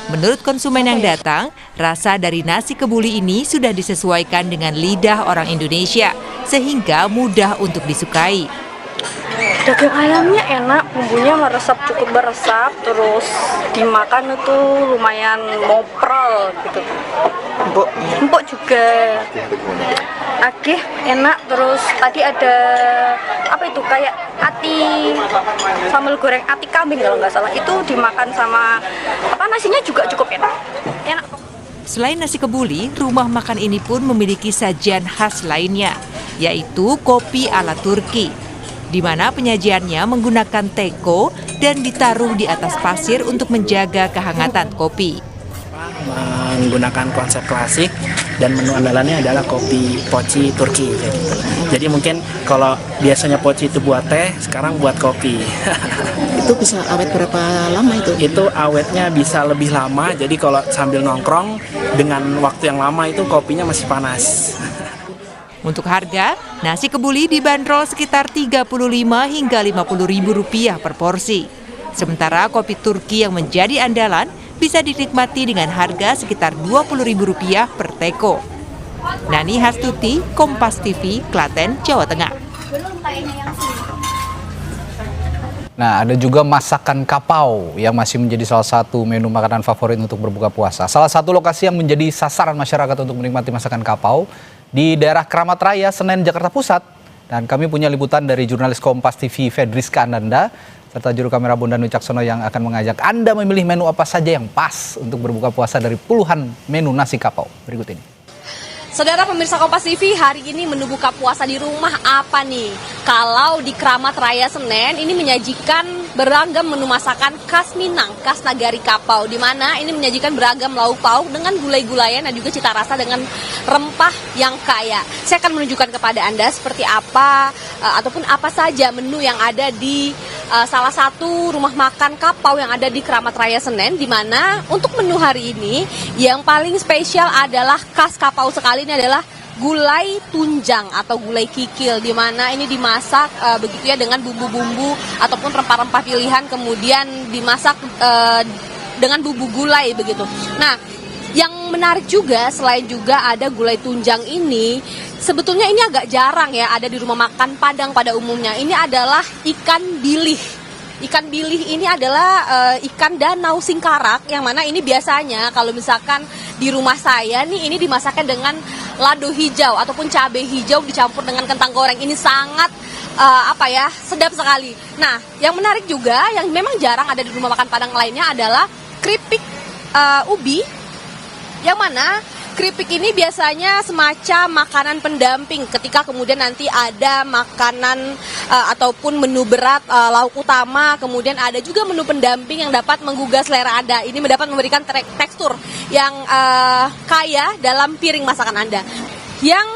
Menurut konsumen yang datang, rasa dari nasi kebuli ini sudah disesuaikan dengan lidah orang Indonesia sehingga mudah untuk disukai. Daging ayamnya enak, bumbunya meresap, cukup meresap, terus dimakan itu lumayan ngoprol gitu. Empuk juga. Agih, enak, terus tadi ada apa itu kayak ati sambal goreng ati kambing kalau nggak salah, itu dimakan sama apa nasinya juga cukup enak. Selain nasi kebuli, rumah makan ini pun memiliki sajian khas lainnya, yaitu kopi ala Turki, di mana penyajiannya menggunakan teko dan ditaruh di atas pasir untuk menjaga kehangatan kopi. Menggunakan konsep klasik dan menu andalannya adalah kopi poci Turki. Jadi mungkin kalau biasanya poci itu buat teh, sekarang buat kopi. Itu bisa awet berapa lama itu? Itu awetnya bisa lebih lama, jadi kalau sambil nongkrong dengan waktu yang lama itu kopinya masih panas. Untuk harga, nasi kebuli dibanderol sekitar Rp35 hingga Rp50.000 per porsi. Sementara kopi Turki yang menjadi andalan bisa dinikmati dengan harga sekitar Rp20.000 per teko. Nani Hastuti, Kompas TV, Klaten, Jawa Tengah. Nah, ada juga masakan kapau yang masih menjadi salah satu menu makanan favorit untuk berbuka puasa. Salah satu lokasi yang menjadi sasaran masyarakat untuk menikmati masakan kapau di daerah Keramat Raya, Senen, Jakarta Pusat. Dan kami punya liputan dari jurnalis Kompas TV Fedriska Ananda serta juru kamera Bondan Wicaksono yang akan mengajak Anda memilih menu apa saja yang pas untuk berbuka puasa dari puluhan menu nasi kapau. Berikut ini. Saudara pemirsa Kompas TV, hari ini menu buka puasa di rumah apa nih? Kalau di Keramat Raya Senen ini menyajikan beragam menu masakan khas Minang, khas Nagari Kapau, di mana ini menyajikan beragam lauk pauk dengan gulai-gulayan dan juga cita rasa dengan rempah yang kaya. Saya akan menunjukkan kepada Anda seperti apa ataupun apa saja menu yang ada di salah satu rumah makan kapau yang ada di Keramat Raya Senen, di mana untuk menu hari ini yang paling spesial adalah khas kapau sekali, ini adalah gulai tunjang atau gulai kikil, di mana ini dimasak begitu ya dengan bumbu-bumbu ataupun rempah-rempah pilihan, kemudian dimasak dengan bumbu gulai begitu. Nah, yang menarik juga selain juga ada gulai tunjang ini, sebetulnya ini agak jarang ya ada di rumah makan Padang pada umumnya. Ini adalah ikan bilih. Ikan bilih ini adalah ikan danau Singkarak, yang mana ini biasanya kalau misalkan di rumah saya nih ini dimasakkan dengan lado hijau ataupun cabai hijau dicampur dengan kentang goreng. Ini sangat sedap sekali. Nah, yang menarik juga yang memang jarang ada di rumah makan Padang lainnya adalah keripik ubi, yang mana keripik ini biasanya semacam makanan pendamping ketika kemudian nanti ada makanan ataupun menu berat, lauk utama, kemudian ada juga menu pendamping yang dapat menggugah selera Anda. Ini dapat memberikan tekstur yang kaya dalam piring masakan Anda. Yang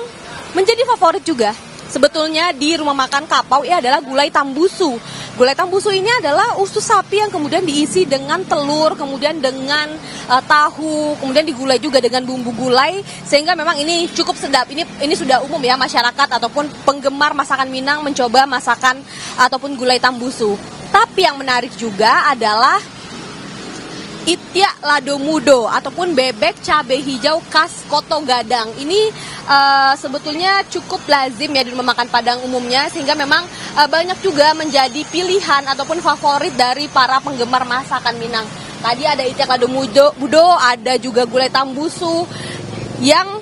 menjadi favorit juga sebetulnya di rumah makan Kapau ini adalah gulai tambusu. Gulai tambusu ini adalah usus sapi yang kemudian diisi dengan telur, kemudian dengan tahu, kemudian digulai juga dengan bumbu gulai, sehingga memang ini cukup sedap. Ini sudah umum ya, masyarakat ataupun penggemar masakan Minang mencoba masakan ataupun gulai tambusu. Tapi yang menarik juga adalah Itiak Lado Mudo ataupun bebek cabai hijau khas Koto Gadang. Ini sebetulnya cukup lazim ya di rumah makan Padang umumnya, sehingga memang banyak juga menjadi pilihan ataupun favorit dari para penggemar masakan Minang. Tadi ada Itiak Lado Mudo, ada juga gulai tambusu. Yang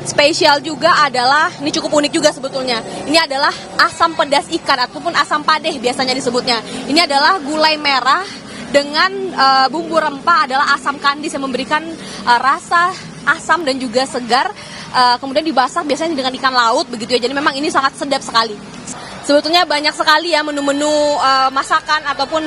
spesial juga adalah, ini cukup unik juga sebetulnya, ini adalah asam pedas ikan ataupun asam padeh biasanya disebutnya. Ini adalah gulai merah dengan bumbu rempah adalah asam kandis yang memberikan rasa asam dan juga segar. Kemudian dibasak biasanya dengan ikan laut begitu ya. Jadi memang ini sangat sedap sekali. Sebetulnya banyak sekali ya menu-menu masakan ataupun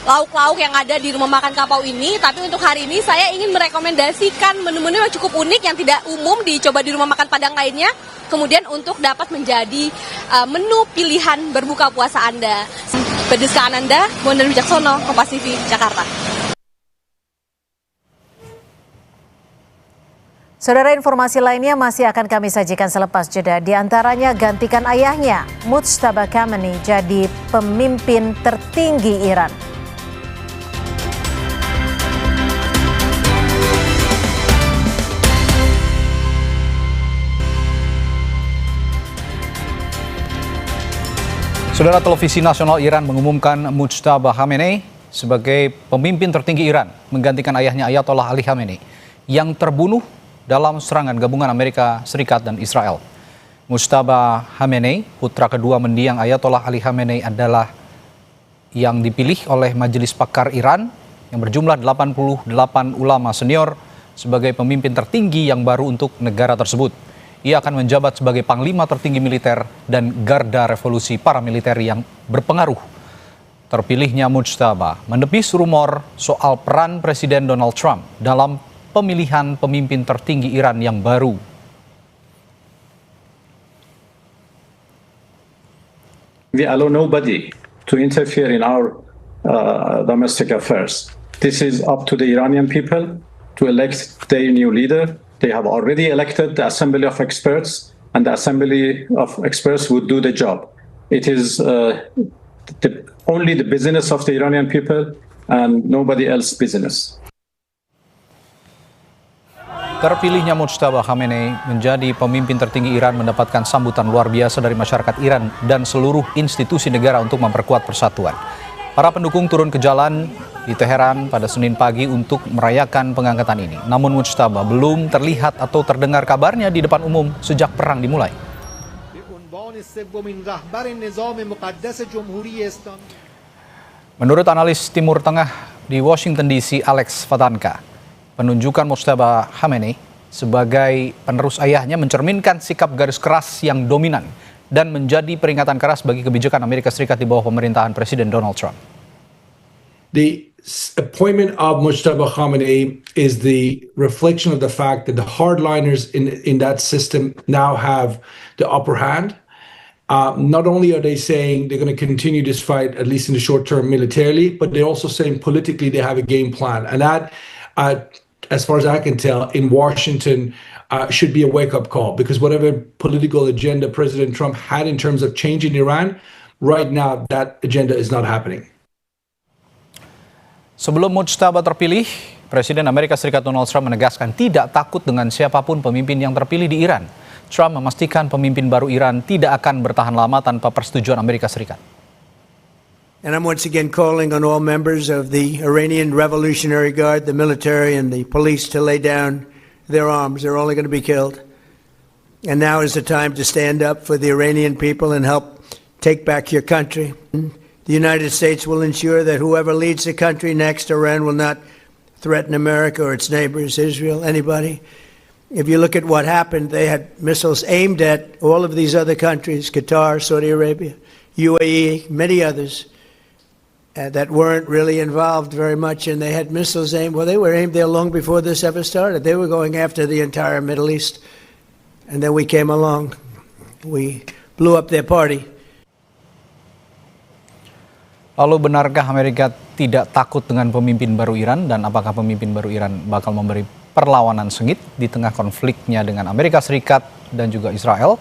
lauk-lauk yang ada di rumah makan Kapau ini. Tapi untuk hari ini saya ingin merekomendasikan menu-menu yang cukup unik yang tidak umum dicoba di rumah makan Padang lainnya. Kemudian untuk dapat menjadi menu pilihan berbuka puasa Anda. Pedeska Ananda, Bondan Wijaksono, Kompas TV, Jakarta. Saudara, informasi lainnya masih akan kami sajikan selepas jeda. Di antaranya gantikan ayahnya, Mujtaba Khamenei jadi pemimpin tertinggi Iran. Saudara, Televisi Nasional Iran mengumumkan Mujtaba Khamenei sebagai pemimpin tertinggi Iran, menggantikan ayahnya Ayatollah Ali Khamenei yang terbunuh dalam serangan gabungan Amerika Serikat dan Israel. Mujtaba Khamenei, putra kedua mendiang Ayatollah Ali Khamenei, adalah yang dipilih oleh Majelis Pakar Iran yang berjumlah 88 ulama senior sebagai pemimpin tertinggi yang baru untuk negara tersebut. Ia akan menjabat sebagai panglima tertinggi militer dan garda revolusi paramiliter yang berpengaruh. Terpilihnya Mujtaba menepis rumor soal peran Presiden Donald Trump dalam pemilihan pemimpin tertinggi Iran yang baru. We allow nobody to interfere in our domestic affairs. This is up to the Iranian people to elect their new leader. They have already elected the Assembly of Experts, and the Assembly of Experts would do the job. It is only the business of the Iranian people and nobody else's business. Terpilihnya Mujtaba Khamenei menjadi pemimpin tertinggi Iran mendapatkan sambutan luar biasa dari masyarakat Iran dan seluruh institusi negara untuk memperkuat persatuan. Para pendukung turun ke jalan di Teheran pada Senin pagi untuk merayakan pengangkatan ini. Namun Mujtaba belum terlihat atau terdengar kabarnya di depan umum sejak perang dimulai. Menurut analis Timur Tengah di Washington DC, Alex Vatanka, penunjukan Mujtaba Khamenei sebagai penerus ayahnya mencerminkan sikap garis keras yang dominan dan menjadi peringatan keras bagi kebijakan Amerika Serikat di bawah pemerintahan Presiden Donald Trump. The appointment of Mujtaba Khamenei is the reflection of the fact that the hardliners in that system now have the upper hand. Not only are they saying they're going to continue this fight, at least in the short term militarily, but they're also saying politically they have a game plan. And that, as far as I can tell, in Washington should be a wake-up call, because whatever political agenda President Trump had in terms of changing Iran, right now that agenda is not happening. Sebelum Mujtaba terpilih, Presiden Amerika Serikat Donald Trump menegaskan tidak takut dengan siapapun pemimpin yang terpilih di Iran. Trump memastikan pemimpin baru Iran tidak akan bertahan lama tanpa persetujuan Amerika Serikat. And I'm once again calling on all members of the Iranian Revolutionary Guard, the military and the police to lay down their arms. They're only going to be killed. And now is the time to stand up for the Iranian people and help take back your country. The United States will ensure that whoever leads the country next, Iran, will not threaten America or its neighbors, Israel, anybody. If you look at what happened, they had missiles aimed at all of these other countries, Qatar, Saudi Arabia, UAE, many others, that weren't really involved very much, and they had missiles aimed. Well, they were aimed there long before this ever started. They were going after the entire Middle East. And then we came along. We blew up their party. Lalu benarkah Amerika tidak takut dengan pemimpin baru Iran, dan apakah pemimpin baru Iran bakal memberi perlawanan sengit di tengah konfliknya dengan Amerika Serikat dan juga Israel?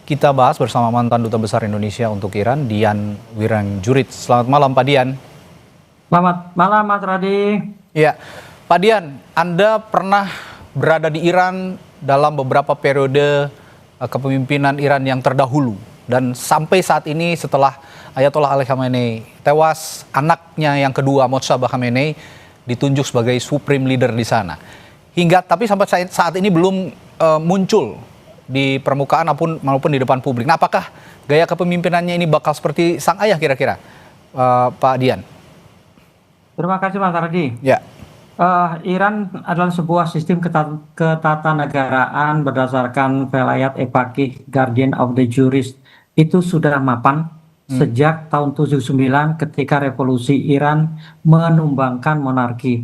Kita bahas bersama mantan Duta Besar Indonesia untuk Iran, Dian Wirangjurit. Selamat malam Pak Dian. Selamat malam Mas Radi. Ya, Pak Dian, Anda pernah berada di Iran dalam beberapa periode kepemimpinan Iran yang terdahulu. Dan sampai saat ini setelah Ayatollah Ali Khamenei tewas, anaknya yang kedua Mojtaba Khamenei ditunjuk sebagai supreme leader di sana. Tapi sampai saat ini belum muncul di permukaan maupun di depan publik. Nah, apakah gaya kepemimpinannya ini bakal seperti sang ayah kira-kira, Pak Dian? Terima kasih Mas Radi. Ya. Iran adalah sebuah sistem ketatanegaraan berdasarkan velayat epaqih, guardian of the jurist. Itu sudah mapan sejak tahun 79 ketika revolusi Iran menumbangkan monarki.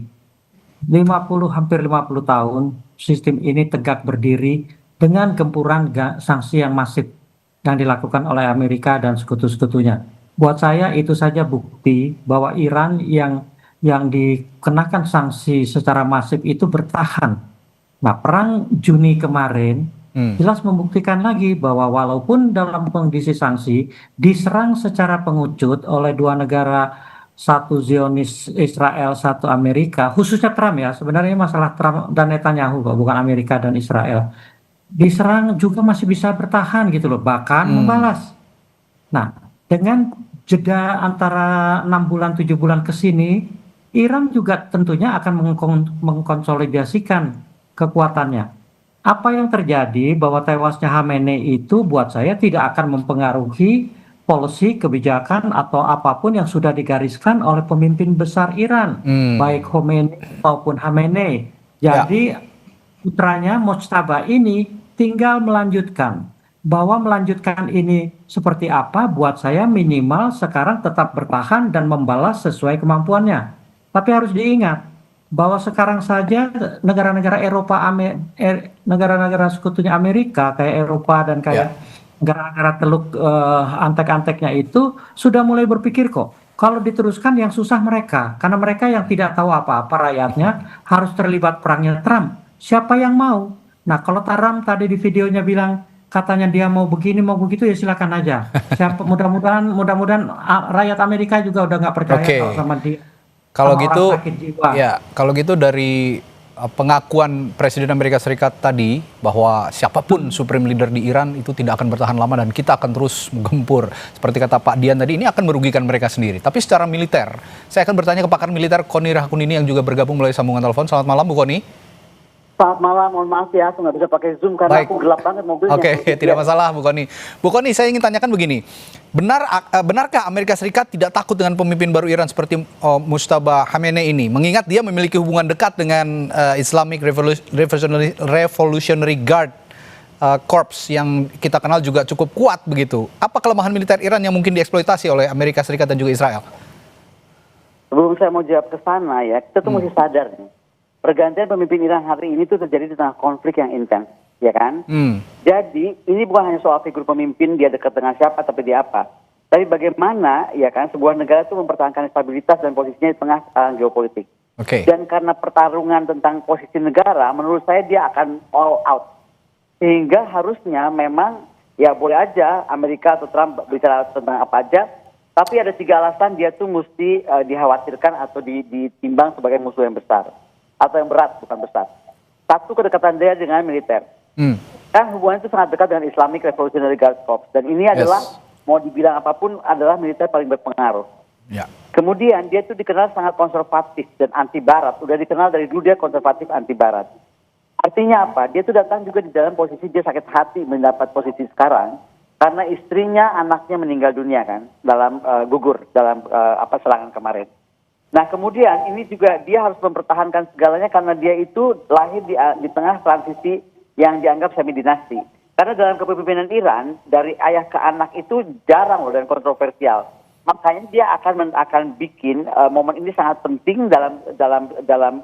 Hampir 50 tahun sistem ini tegak berdiri dengan gempuran sanksi yang masif yang dilakukan oleh Amerika dan sekutu-sekutunya. Buat saya itu saja bukti bahwa Iran yang dikenakan sanksi secara masif itu bertahan. Nah, perang Juni kemarin jelas membuktikan lagi bahwa walaupun dalam kondisi sanksi diserang secara pengucut oleh dua negara, satu Zionis Israel, satu Amerika, khususnya Trump ya, sebenarnya masalah Trump dan Netanyahu bukan Amerika dan Israel, diserang juga masih bisa bertahan gitu loh, bahkan membalas. Nah, dengan jeda antara 6 bulan 7 bulan ke sini, Iran juga tentunya akan mengkonsolidasikan kekuatannya. Apa yang terjadi bahwa tewasnya Khamenei itu buat saya tidak akan mempengaruhi polisi, kebijakan atau apapun yang sudah digariskan oleh pemimpin besar Iran, baik Khomeini maupun Khamenei. Jadi putranya Mojtaba ini tinggal melanjutkan. Bahwa melanjutkan ini seperti apa, buat saya minimal sekarang tetap bertahan dan membalas sesuai kemampuannya. Tapi harus diingat bahwa sekarang saja negara-negara Eropa, negara-negara sekutunya Amerika kayak Eropa dan kayak negara-negara teluk antek-anteknya itu sudah mulai berpikir kok kalau diteruskan yang susah mereka, karena mereka yang tidak tahu apa-apa rakyatnya harus terlibat perangnya Trump. Siapa yang mau? Nah, kalau Trump tadi di videonya bilang katanya dia mau begini mau begitu, ya silakan aja. Mudah-mudahan rakyat Amerika juga udah nggak percaya sama dia. Kalau gitu dari pengakuan Presiden Amerika Serikat tadi bahwa siapapun supreme leader di Iran itu tidak akan bertahan lama dan kita akan terus menggempur. Seperti kata Pak Dian tadi, ini akan merugikan mereka sendiri. Tapi secara militer, saya akan bertanya ke pakar militer Koni Rahakundini yang juga bergabung melalui sambungan telepon. Selamat malam Bu Koni. Selamat malam, mohon maaf ya, aku nggak bisa pakai Zoom karena aku gelap banget mobilnya. Oke, tidak masalah Bu Koni. Bu Koni, saya ingin tanyakan begini, benarkah Amerika Serikat tidak takut dengan pemimpin baru Iran seperti Mojtaba Khamenei ini? Mengingat dia memiliki hubungan dekat dengan Islamic Revolutionary Guard Corps yang kita kenal juga cukup kuat begitu. Apa kelemahan militer Iran yang mungkin dieksploitasi oleh Amerika Serikat dan juga Israel? Sebelum saya mau jawab ke sana ya, kita tuh mesti sadar nih. Pergantian pemimpin Iran hari ini tuh terjadi di tengah konflik yang intens, ya kan? Jadi ini bukan hanya soal figur pemimpin, dia dekat dengan siapa, tapi dia apa. Tapi bagaimana, ya kan, sebuah negara itu mempertahankan stabilitas dan posisinya di tengah geopolitik. Dan karena pertarungan tentang posisi negara, menurut saya dia akan all out. Sehingga harusnya memang, ya boleh aja Amerika atau Trump bicara tentang apa aja, tapi ada 3 alasan dia tuh mesti dikhawatirkan atau ditimbang sebagai musuh yang besar. Atau yang berat, bukan besar. Satu, kedekatan dia dengan militer. Kan hubungan itu sangat dekat dengan Islamic Revolutionary Guard Corps. Dan ini adalah, mau dibilang apapun, adalah militer paling berpengaruh. Kemudian dia itu dikenal sangat konservatif dan anti-barat. Udah dikenal dari dulu dia konservatif anti-barat. Artinya apa? Dia itu datang juga di dalam posisi dia sakit hati mendapat posisi sekarang. karena istrinya, anaknya meninggal dunia kan dalam gugur dalam serangan kemarin. Nah kemudian ini juga dia harus mempertahankan segalanya karena dia itu lahir di tengah transisi yang dianggap semi dinasti. Karena dalam kepemimpinan Iran dari ayah ke anak itu jarang loh dan kontroversial. Makanya dia akan bikin momen ini sangat penting dalam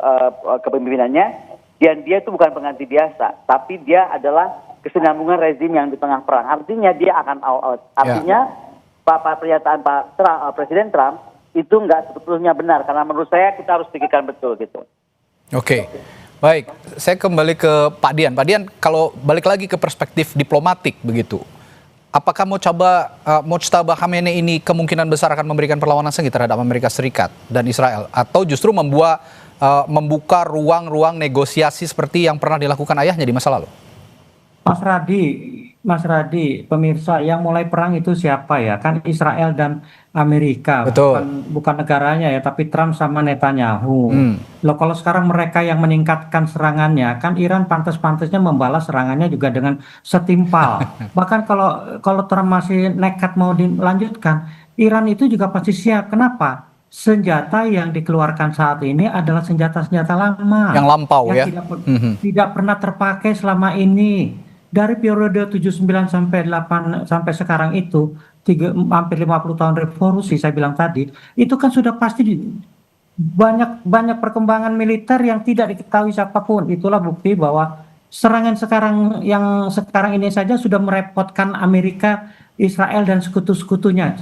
kepemimpinannya. Dan dia itu bukan pengganti biasa, tapi dia adalah kesinambungan rezim yang di tengah perang. Artinya dia akan all out. Artinya pernyataan Presiden Trump itu nggak sebetulnya benar karena menurut saya kita harus pikirkan betul gitu. Oke, baik. Saya kembali ke Pak Dian. Pak Dian, kalau balik lagi ke perspektif diplomatik begitu, apakah Mojtaba Khamenei ini kemungkinan besar akan memberikan perlawanan sengit terhadap Amerika Serikat dan Israel, atau justru membuka ruang-ruang negosiasi seperti yang pernah dilakukan ayahnya di masa lalu? Mas Radi, pemirsa, yang mulai perang itu siapa ya? Kan Israel dan Amerika, bukan negaranya ya, tapi Trump sama Netanyahu. Loh, kalau sekarang mereka yang meningkatkan serangannya, kan Iran pantas-pantasnya membalas serangannya juga dengan setimpal. Bahkan kalau Trump masih nekat mau dilanjutkan, Iran itu juga pasti siap. Kenapa? Senjata yang dikeluarkan saat ini adalah senjata-senjata lama. Yang lampau ya? Tidak pernah terpakai selama ini. Dari periode 79 sampai sekarang itu, hampir 50 tahun revolusi saya bilang tadi, itu kan sudah pasti banyak perkembangan militer yang tidak diketahui siapapun. Itulah bukti bahwa serangan yang sekarang ini saja sudah merepotkan Amerika, Israel dan sekutu-sekutunya,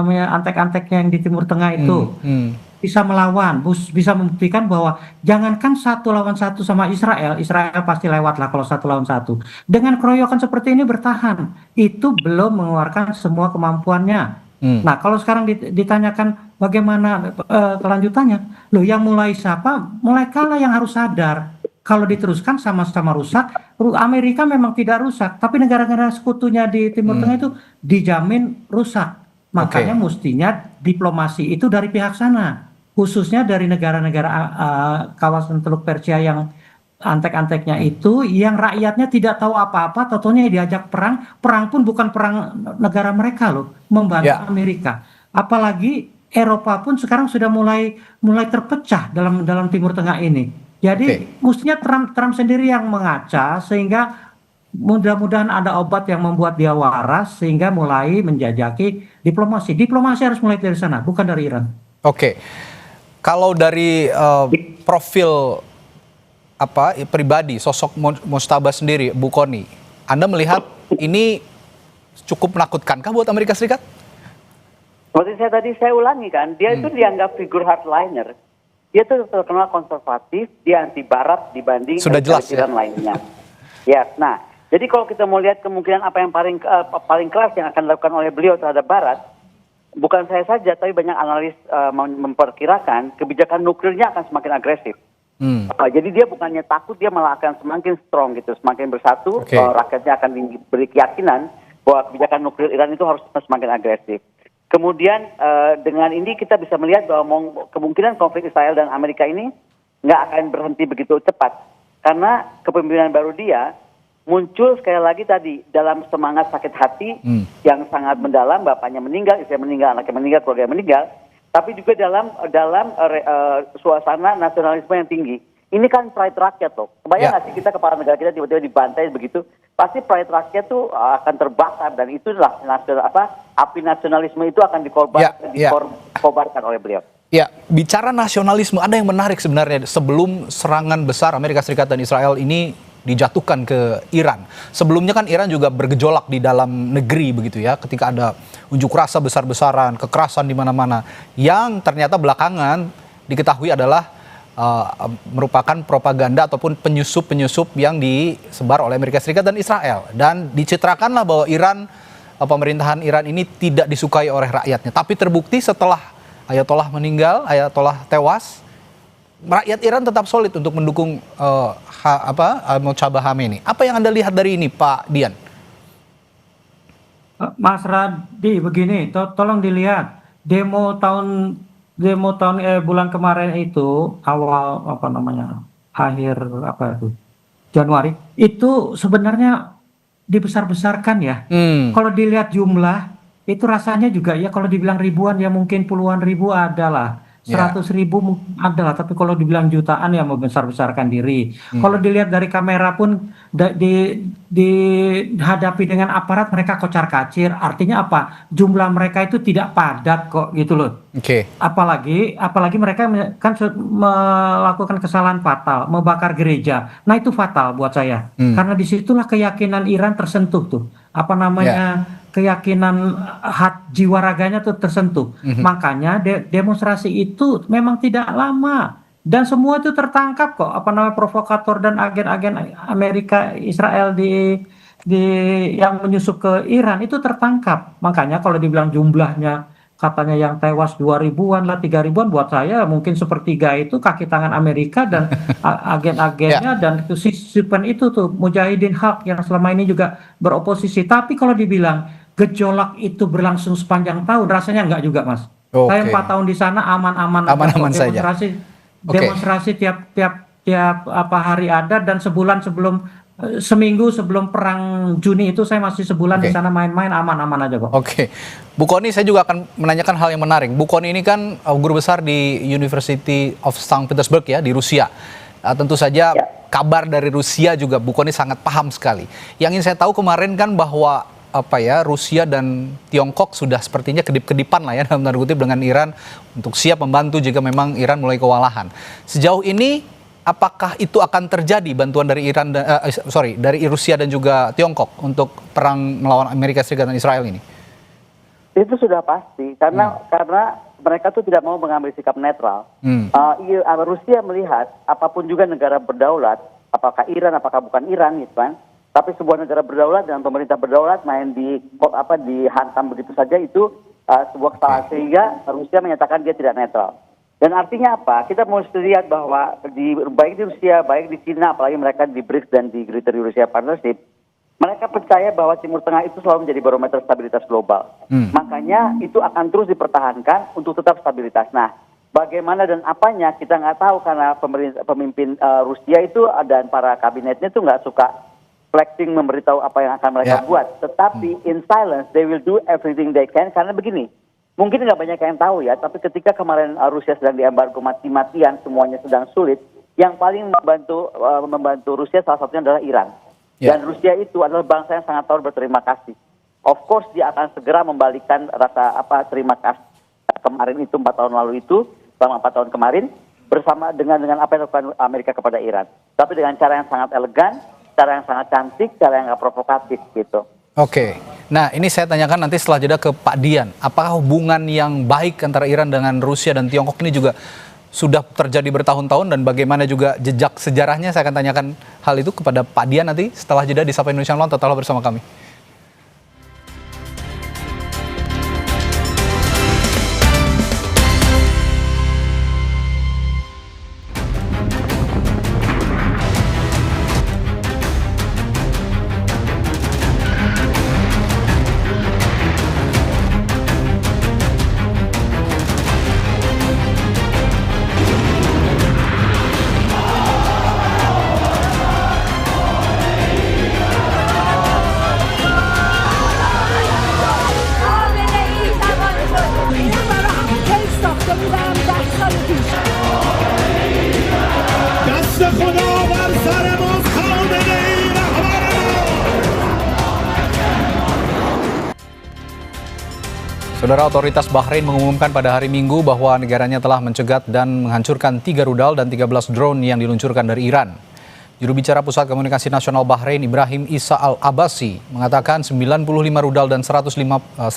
antek-anteknya yang di Timur Tengah itu bisa melawan, bisa membuktikan bahwa jangankan 1 lawan 1 sama Israel pasti lewat lah kalau 1 lawan 1. Dengan keroyokan seperti ini bertahan, itu belum mengeluarkan semua kemampuannya. Nah kalau sekarang ditanyakan bagaimana kelanjutannya, loh yang mulai siapa? Mulai kalah yang harus sadar. Kalau diteruskan sama-sama rusak, Amerika memang tidak rusak, tapi negara-negara sekutunya di Timur Tengah itu dijamin rusak. Makanya mestinya diplomasi itu dari pihak sana, khususnya dari negara-negara kawasan Teluk Persia yang antek-anteknya itu, yang rakyatnya tidak tahu apa-apa, totonya diajak perang pun bukan perang negara mereka loh, membantu Amerika. Apalagi Eropa pun sekarang sudah mulai terpecah dalam Timur Tengah ini. Jadi mestinya Trump sendiri yang mengaca sehingga mudah-mudahan ada obat yang membuat dia waras sehingga mulai menjajaki diplomasi. Diplomasi harus mulai dari sana, bukan dari Iran. Oke. Kalau dari profil pribadi sosok Mojtaba sendiri, Bu Kony, Anda melihat ini cukup menakutkankah buat Amerika Serikat? Seperti saya ulangi kan, dia itu dianggap figur hardliner. Dia itu terkenal konservatif, dia anti barat dibanding presiden lainnya. Ya, nah, jadi kalau kita mau lihat kemungkinan apa yang paling keras yang akan dilakukan oleh beliau terhadap barat, bukan saya saja, tapi banyak analis memperkirakan kebijakan nuklirnya akan semakin agresif. Jadi dia bukannya takut, dia malah akan semakin strong gitu, semakin bersatu, rakyatnya akan diberi keyakinan bahwa kebijakan nuklir Iran itu harus semakin agresif. Kemudian dengan ini kita bisa melihat bahwa kemungkinan konflik Israel dan Amerika ini nggak akan berhenti begitu cepat. Karena kepemimpinan baru dia muncul sekali lagi tadi dalam semangat sakit hati yang sangat mendalam, bapaknya meninggal, istrinya meninggal, anaknya meninggal, keluarga meninggal. Tapi juga dalam suasana nasionalisme yang tinggi. Ini kan pride rakyat loh. Kebayang nggak sih kita kepala negara kita tiba-tiba dibantai begitu? Pasti pride rakyat tuh akan terbakar dan itulah api nasionalisme itu akan dikobarkan oleh beliau. Ya, bicara nasionalisme, ada yang menarik sebenarnya sebelum serangan besar Amerika Serikat dan Israel ini dijatuhkan ke Iran. Sebelumnya kan Iran juga bergejolak di dalam negeri begitu ya, ketika ada unjuk rasa besar-besaran, kekerasan di mana-mana, yang ternyata belakangan diketahui adalah merupakan propaganda ataupun penyusup-penyusup yang disebar oleh Amerika Serikat dan Israel. Dan dicitrakanlah bahwa pemerintahan Iran ini tidak disukai oleh rakyatnya. Tapi terbukti setelah Ayatollah meninggal, Ayatollah tewas, rakyat Iran tetap solid untuk mendukung Mojtaba Khamenei. Apa yang Anda lihat dari ini, Pak Dian? Mas Radi, begini, tolong dilihat demo bulan kemarin itu, awal akhir Januari itu sebenarnya dibesar-besarkan ya. Kalau dilihat jumlah itu rasanya juga ya kalau dibilang ribuan ya mungkin puluhan ribu adalah. 100.000 adalah, tapi kalau dibilang jutaan ya membesar-besarkan diri. Kalau dilihat dari kamera pun dihadapi dengan aparat mereka kocar-kacir. Artinya apa? Jumlah mereka itu tidak padat kok gitu loh. Apalagi mereka kan melakukan kesalahan fatal, membakar gereja. Nah itu fatal buat saya. Karena disitulah keyakinan Iran tersentuh tuh. Keyakinan jiwa raganya tuh tersentuh. Makanya demonstrasi itu memang tidak lama dan semua itu tertangkap kok. Provokator dan agen-agen Amerika Israel di yang menyusup ke Iran itu tertangkap. Makanya kalau dibilang jumlahnya katanya yang tewas 2.000-an lah 3.000-an, buat saya mungkin sepertiga itu kaki tangan Amerika dan agen-agennya dan sisipan itu tuh mujahidin hak yang selama ini juga beroposisi. Tapi kalau dibilang gejolak itu berlangsung sepanjang tahun, rasanya enggak juga, Mas. Saya 4 tahun di sana aman-aman saja. Demonstrasi tiap hari ada, dan seminggu sebelum perang Juni itu saya masih sebulan di sana main-main aman-aman aja kok. Bu Kony, saya juga akan menanyakan hal yang menarik. Bu Kony ini kan guru besar di University of St. Petersburg ya, di Rusia. Tentu saja kabar dari Rusia juga Bu Kony sangat paham sekali. Yang ingin saya tahu kemarin kan bahwa Rusia dan Tiongkok sudah sepertinya kedip-kedipan lah ya dalam tanda kutip dengan Iran untuk siap membantu jika memang Iran mulai kewalahan. Sejauh ini apakah itu akan terjadi bantuan dari dari Rusia dan juga Tiongkok untuk perang melawan Amerika Serikat dan Israel ini? Itu sudah pasti karena mereka tuh tidak mau mengambil sikap netral. Rusia melihat apapun juga negara berdaulat, apakah Iran, apakah bukan Iran gitu kan. Tapi sebuah negara berdaulat dan pemerintah berdaulat main dihantam begitu saja itu sebuah kesalahan, sehingga Rusia menyatakan dia tidak netral. Dan artinya apa? Kita mesti lihat bahwa baik di Rusia, baik di Cina, apalagi mereka di BRICS dan di Greater Eurasia Partnership, mereka percaya bahwa Timur Tengah itu selalu menjadi barometer stabilitas global. Makanya itu akan terus dipertahankan untuk tetap stabilitas. Nah, bagaimana dan apanya kita nggak tahu karena pemimpin Rusia itu dan para kabinetnya itu nggak suka flexing memberitahu apa yang akan mereka buat. Tetapi in silence they will do everything they can, karena begini, mungkin nggak banyak yang tahu ya, tapi ketika kemarin Rusia sedang diembargo mati-matian, semuanya sedang sulit, yang paling membantu Rusia salah satunya adalah Iran. Dan Rusia itu adalah bangsa yang sangat tahu berterima kasih. Of course dia akan segera membalikan rasa terima kasih kemarin itu 4 tahun lalu itu, selama 4 tahun kemarin, bersama dengan apa yang dilakukan Amerika kepada Iran. Tapi dengan cara yang sangat elegan, cara yang sangat cantik, cara yang nggak provokatif gitu. Nah ini saya tanyakan nanti setelah jeda ke Pak Dian. Apakah hubungan yang baik antara Iran dengan Rusia dan Tiongkok ini juga sudah terjadi bertahun-tahun, dan bagaimana juga jejak sejarahnya? Saya akan tanyakan hal itu kepada Pak Dian nanti setelah jeda di Sapa Indonesia Malam. Tetaplah bersama kami. Saudara, otoritas Bahrain mengumumkan pada hari Minggu bahwa negaranya telah mencegat dan menghancurkan 3 rudal dan 13 drone yang diluncurkan dari Iran. Juru bicara Pusat Komunikasi Nasional Bahrain, Ibrahim Isa Al-Abasi, mengatakan 95 rudal dan 164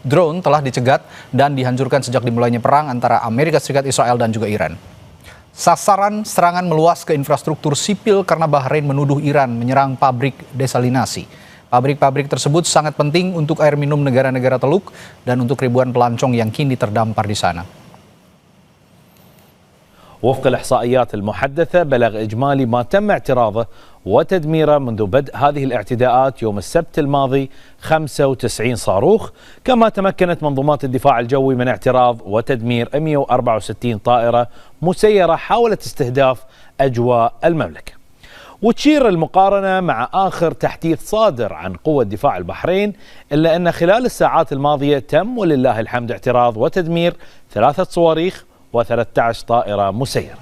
drone telah dicegat dan dihancurkan sejak dimulainya perang antara Amerika Serikat, Israel, dan juga Iran. Sasaran serangan meluas ke infrastruktur sipil karena Bahrain menuduh Iran menyerang pabrik desalinasi. Pabrik-pabrik tersebut sangat penting untuk air minum negara-negara Teluk dan untuk ribuan pelancong yang kini terdampar di sana. وفق الإحصائيات المحدثة بلغ إجمالي ما تم اعتراضه وتدميره منذ بدء هذه الاعتداءات يوم السبت الماضي 95 صاروخ، كما تمكنت منظومات الدفاع الجوي من اعتراض وتدمير 164 طائرة مسيرة حاولت استهداف أجواء المملكة. وتشير المقارنة مع آخر تحديث صادر عن قوة دفاع البحرين، إلا أن خلال الساعات الماضية تم ولله الحمد اعتراض وتدمير 3 صواريخ و13 طائرة مسيرة.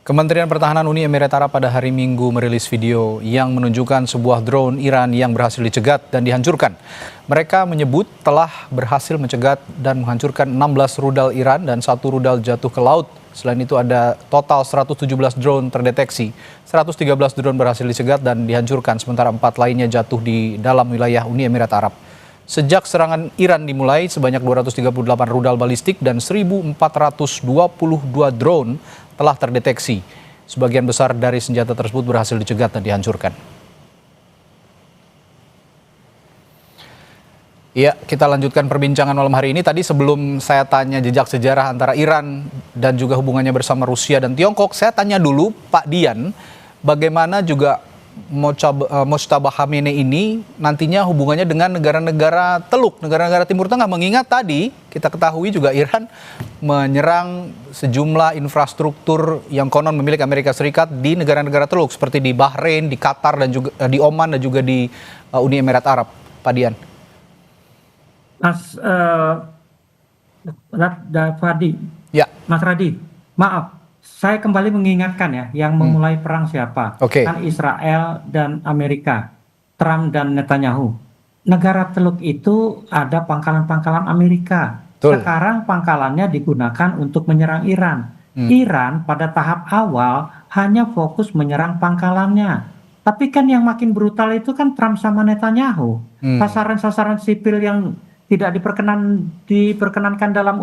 Kementerian Pertahanan Uni Emirat Arab pada hari Minggu merilis video yang menunjukkan sebuah drone Iran yang berhasil dicegat dan dihancurkan. Mereka menyebut telah berhasil mencegat dan menghancurkan 16 rudal Iran dan 1 rudal jatuh ke laut. Selain itu ada total 117 drone terdeteksi, 113 drone berhasil dicegat dan dihancurkan, sementara 4 lainnya jatuh di dalam wilayah Uni Emirat Arab. Sejak serangan Iran dimulai, sebanyak 238 rudal balistik dan 1.422 drone telah terdeteksi. Sebagian besar dari senjata tersebut berhasil dicegat dan dihancurkan. Ya, kita lanjutkan perbincangan malam hari ini. Tadi sebelum saya tanya jejak sejarah antara Iran dan juga hubungannya bersama Rusia dan Tiongkok, saya tanya dulu Pak Dian, bagaimana juga Mojtaba Khamenei ini nantinya hubungannya dengan negara-negara Teluk, negara-negara Timur Tengah, mengingat tadi kita ketahui juga Iran menyerang sejumlah infrastruktur yang konon memiliki Amerika Serikat di negara-negara Teluk seperti di Bahrain, di Qatar dan juga di Oman dan juga di Uni Emirat Arab. Pak Dian. Mas Fadi, ya. Mas Radi, maaf, saya kembali mengingatkan ya, yang memulai perang siapa? Kan Israel dan Amerika, Trump dan Netanyahu. Negara Teluk itu ada pangkalan-pangkalan Amerika. Sekarang pangkalannya digunakan untuk menyerang Iran. Iran pada tahap awal hanya fokus menyerang pangkalannya. Tapi kan yang makin brutal itu kan Trump sama Netanyahu. Sasaran-sasaran sipil yang tidak diperkenankan dalam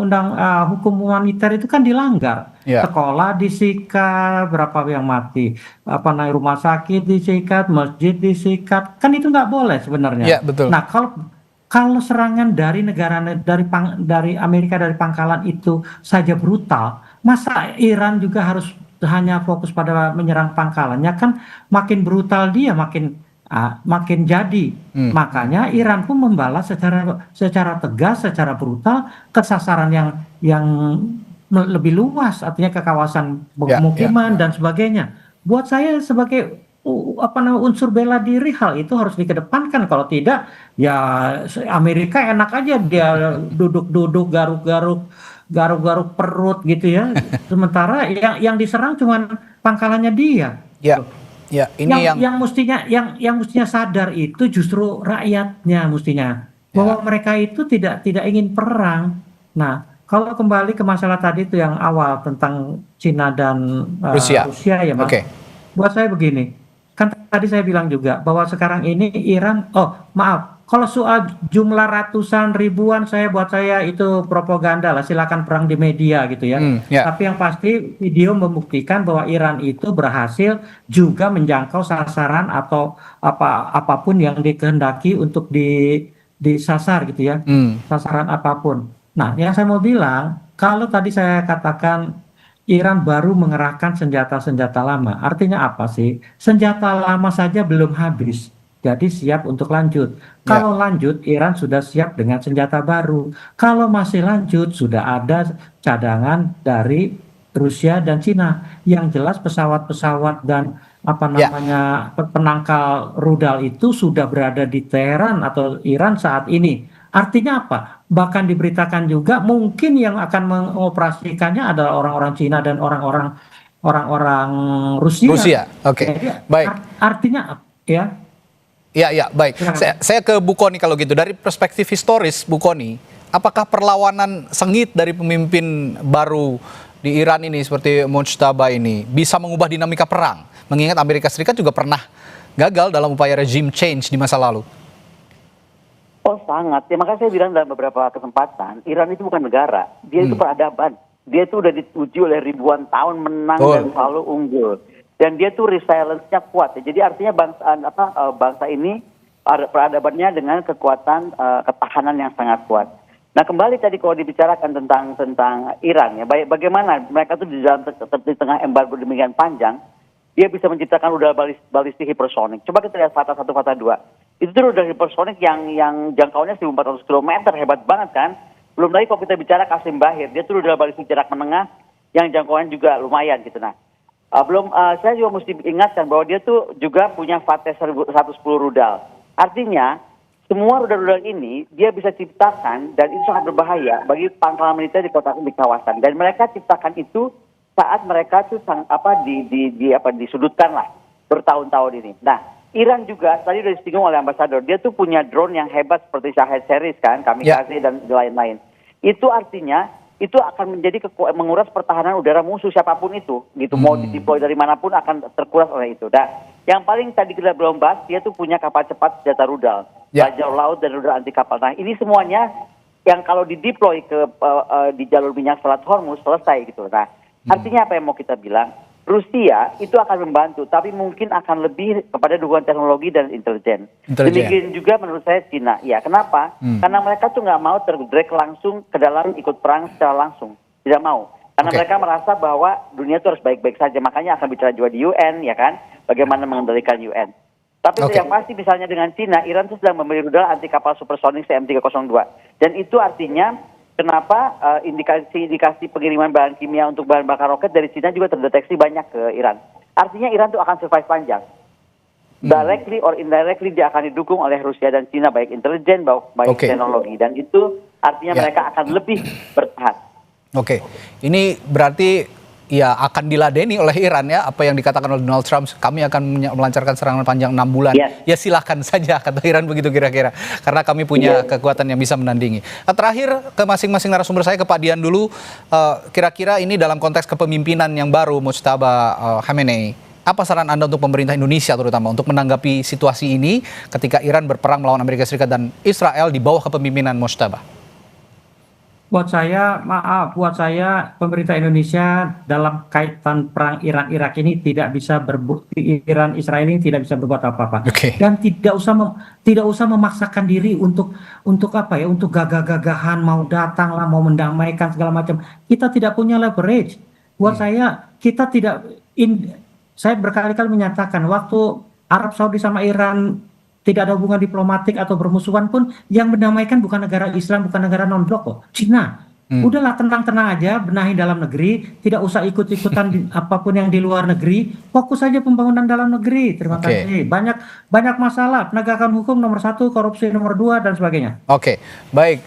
hukum humaniter itu kan dilanggar. Sekolah disikat, berapa yang mati, rumah sakit disikat, masjid disikat, kan itu nggak boleh sebenarnya. Betul. Nah, kalau serangan dari dari Amerika dari pangkalan itu saja brutal, masa Iran juga harus hanya fokus pada menyerang pangkalannya? Kan makin brutal dia makin jadi. Makanya Iran pun membalas secara tegas, secara brutal ke sasaran yang lebih luas, artinya ke kawasan pemukiman dan sebagainya. Buat saya sebagai unsur bela diri, hal itu harus dikedepankan. Kalau tidak, ya Amerika enak aja dia duduk-duduk garuk-garuk perut gitu ya. Sementara yang diserang cuma pangkalannya dia. Ya, ini yang mestinya sadar itu justru rakyatnya mestinya, bahwa mereka itu tidak ingin perang. Nah, kalau kembali ke masalah tadi itu yang awal tentang Cina dan Rusia ya, Mas. Buat saya begini, kan tadi saya bilang juga bahwa sekarang ini Iran, kalau soal jumlah ratusan ribuan, buat saya itu propaganda lah, silakan perang di media gitu ya. Tapi yang pasti video membuktikan bahwa Iran itu berhasil juga menjangkau sasaran atau apapun yang dikehendaki untuk disasar gitu ya. Sasaran apapun. Nah, yang saya mau bilang, kalau tadi saya katakan Iran baru mengerahkan senjata-senjata lama, artinya apa sih? Senjata lama saja belum habis. Jadi siap untuk lanjut. Kalau lanjut, Iran sudah siap dengan senjata baru. Kalau masih lanjut, sudah ada cadangan dari Rusia dan Cina. Yang jelas pesawat-pesawat dan penangkal rudal itu sudah berada di Teheran atau Iran saat ini. Artinya apa? Bahkan diberitakan juga mungkin yang akan mengoperasikannya adalah orang-orang Cina dan orang-orang Rusia. Baik. Artinya ya. Ya, baik. Saya ke Bu Kony kalau gitu. Dari perspektif historis, Bu Kony, apakah perlawanan sengit dari pemimpin baru di Iran ini seperti Mojtaba ini bisa mengubah dinamika perang? Mengingat Amerika Serikat juga pernah gagal dalam upaya regime change di masa lalu. Oh sangat. Ya makanya saya bilang dalam beberapa kesempatan, Iran itu bukan negara. Dia itu peradaban. Dia itu udah diuji oleh ribuan tahun menang dan selalu unggul. Dan dia tuh resilience-nya kuat. Ya. Jadi artinya bangsa ini peradabannya dengan kekuatan ketahanan yang sangat kuat. Nah kembali tadi kalau dibicarakan tentang Iran ya, bagaimana mereka tuh di tengah embargo demikian panjang, dia bisa menciptakan rudal balistik hipersonik. Coba kita lihat Fatah 1, Fatah 2. Itu tuh rudal hipersonik yang jangkauannya 1.400 km, hebat banget kan? Belum lagi kalau kita bicara Qasim Bahir, dia tuh rudal balistik jarak menengah yang jangkauannya juga lumayan gitu. Nah, Saya juga mesti ingatkan bahwa dia tuh juga punya FATES 110 rudal. Artinya semua rudal-rudal ini dia bisa ciptakan dan itu sangat berbahaya bagi pangkalan militer di kawasan. Dan mereka ciptakan itu saat mereka tuh disudutkan lah bertahun-tahun ini. Nah, Iran juga tadi sudah disinggung oleh ambasador, dia tuh punya drone yang hebat seperti Shahed series kan, kamikaze dan lain-lain. Itu artinya itu akan menjadi menguras pertahanan udara musuh siapapun itu, gitu. Mau dideploy dari manapun akan terkuras oleh itu. Dan yang paling tadi kita belum bahas, dia tuh punya kapal cepat senjata rudal, bajau laut dan rudal anti kapal. Nah, ini semuanya yang kalau dideploy di jalur minyak Selat Hormuz selesai gitu. Nah, artinya apa yang mau kita bilang? Rusia itu akan membantu, tapi mungkin akan lebih kepada dukungan teknologi dan intelijen. Demikian juga menurut saya Cina. Ya, kenapa? Karena mereka tuh nggak mau terdrag langsung ke dalam ikut perang secara langsung. Tidak mau. Karena mereka merasa bahwa dunia itu harus baik-baik saja. Makanya akan bicara juga di UN, ya kan? Bagaimana mengendalikan UN. Tapi yang pasti misalnya dengan Cina, Iran itu sedang membeli rudal anti kapal supersonik CM302. Dan itu artinya kenapa indikasi pengiriman bahan kimia untuk bahan bakar roket dari Cina juga terdeteksi banyak ke Iran. Artinya Iran itu akan survive panjang. Directly or indirectly dia akan didukung oleh Rusia dan Cina, baik intelijen, baik teknologi. Dan itu artinya mereka akan lebih bertahan. Ini berarti ya akan diladeni oleh Iran ya, apa yang dikatakan oleh Donald Trump, kami akan melancarkan serangan panjang 6 bulan. Ya silakan saja, kata Iran begitu kira-kira. Karena kami punya kekuatan yang bisa menandingi. Terakhir ke masing-masing narasumber saya, ke Pak Dian dulu. Kira-kira ini dalam konteks kepemimpinan yang baru Mujtaba Khamenei, apa saran Anda untuk pemerintah Indonesia terutama untuk menanggapi situasi ini ketika Iran berperang melawan Amerika Serikat dan Israel di bawah kepemimpinan Mujtaba? Buat saya pemerintah Indonesia dalam kaitan perang Iran-Irak ini tidak bisa Iran-Israel ini tidak bisa berbuat apa-apa. Dan tidak usah memaksakan diri untuk apa ya, untuk gagah-gagahan mau datang lah, mau mendamaikan segala macam. Kita tidak punya leverage. Buat saya saya berkali-kali menyatakan waktu Arab Saudi sama Iran tidak ada hubungan diplomatik atau bermusuhan pun, yang mendamaikan bukan negara Islam, bukan negara non-blok kok, Cina. Udahlah, tenang-tenang aja, benahi dalam negeri, tidak usah ikut-ikutan apapun yang di luar negeri, fokus saja pembangunan dalam negeri. Terima kasih. Banyak masalah, penegakan hukum nomor 1, korupsi nomor 2 dan sebagainya. Baik.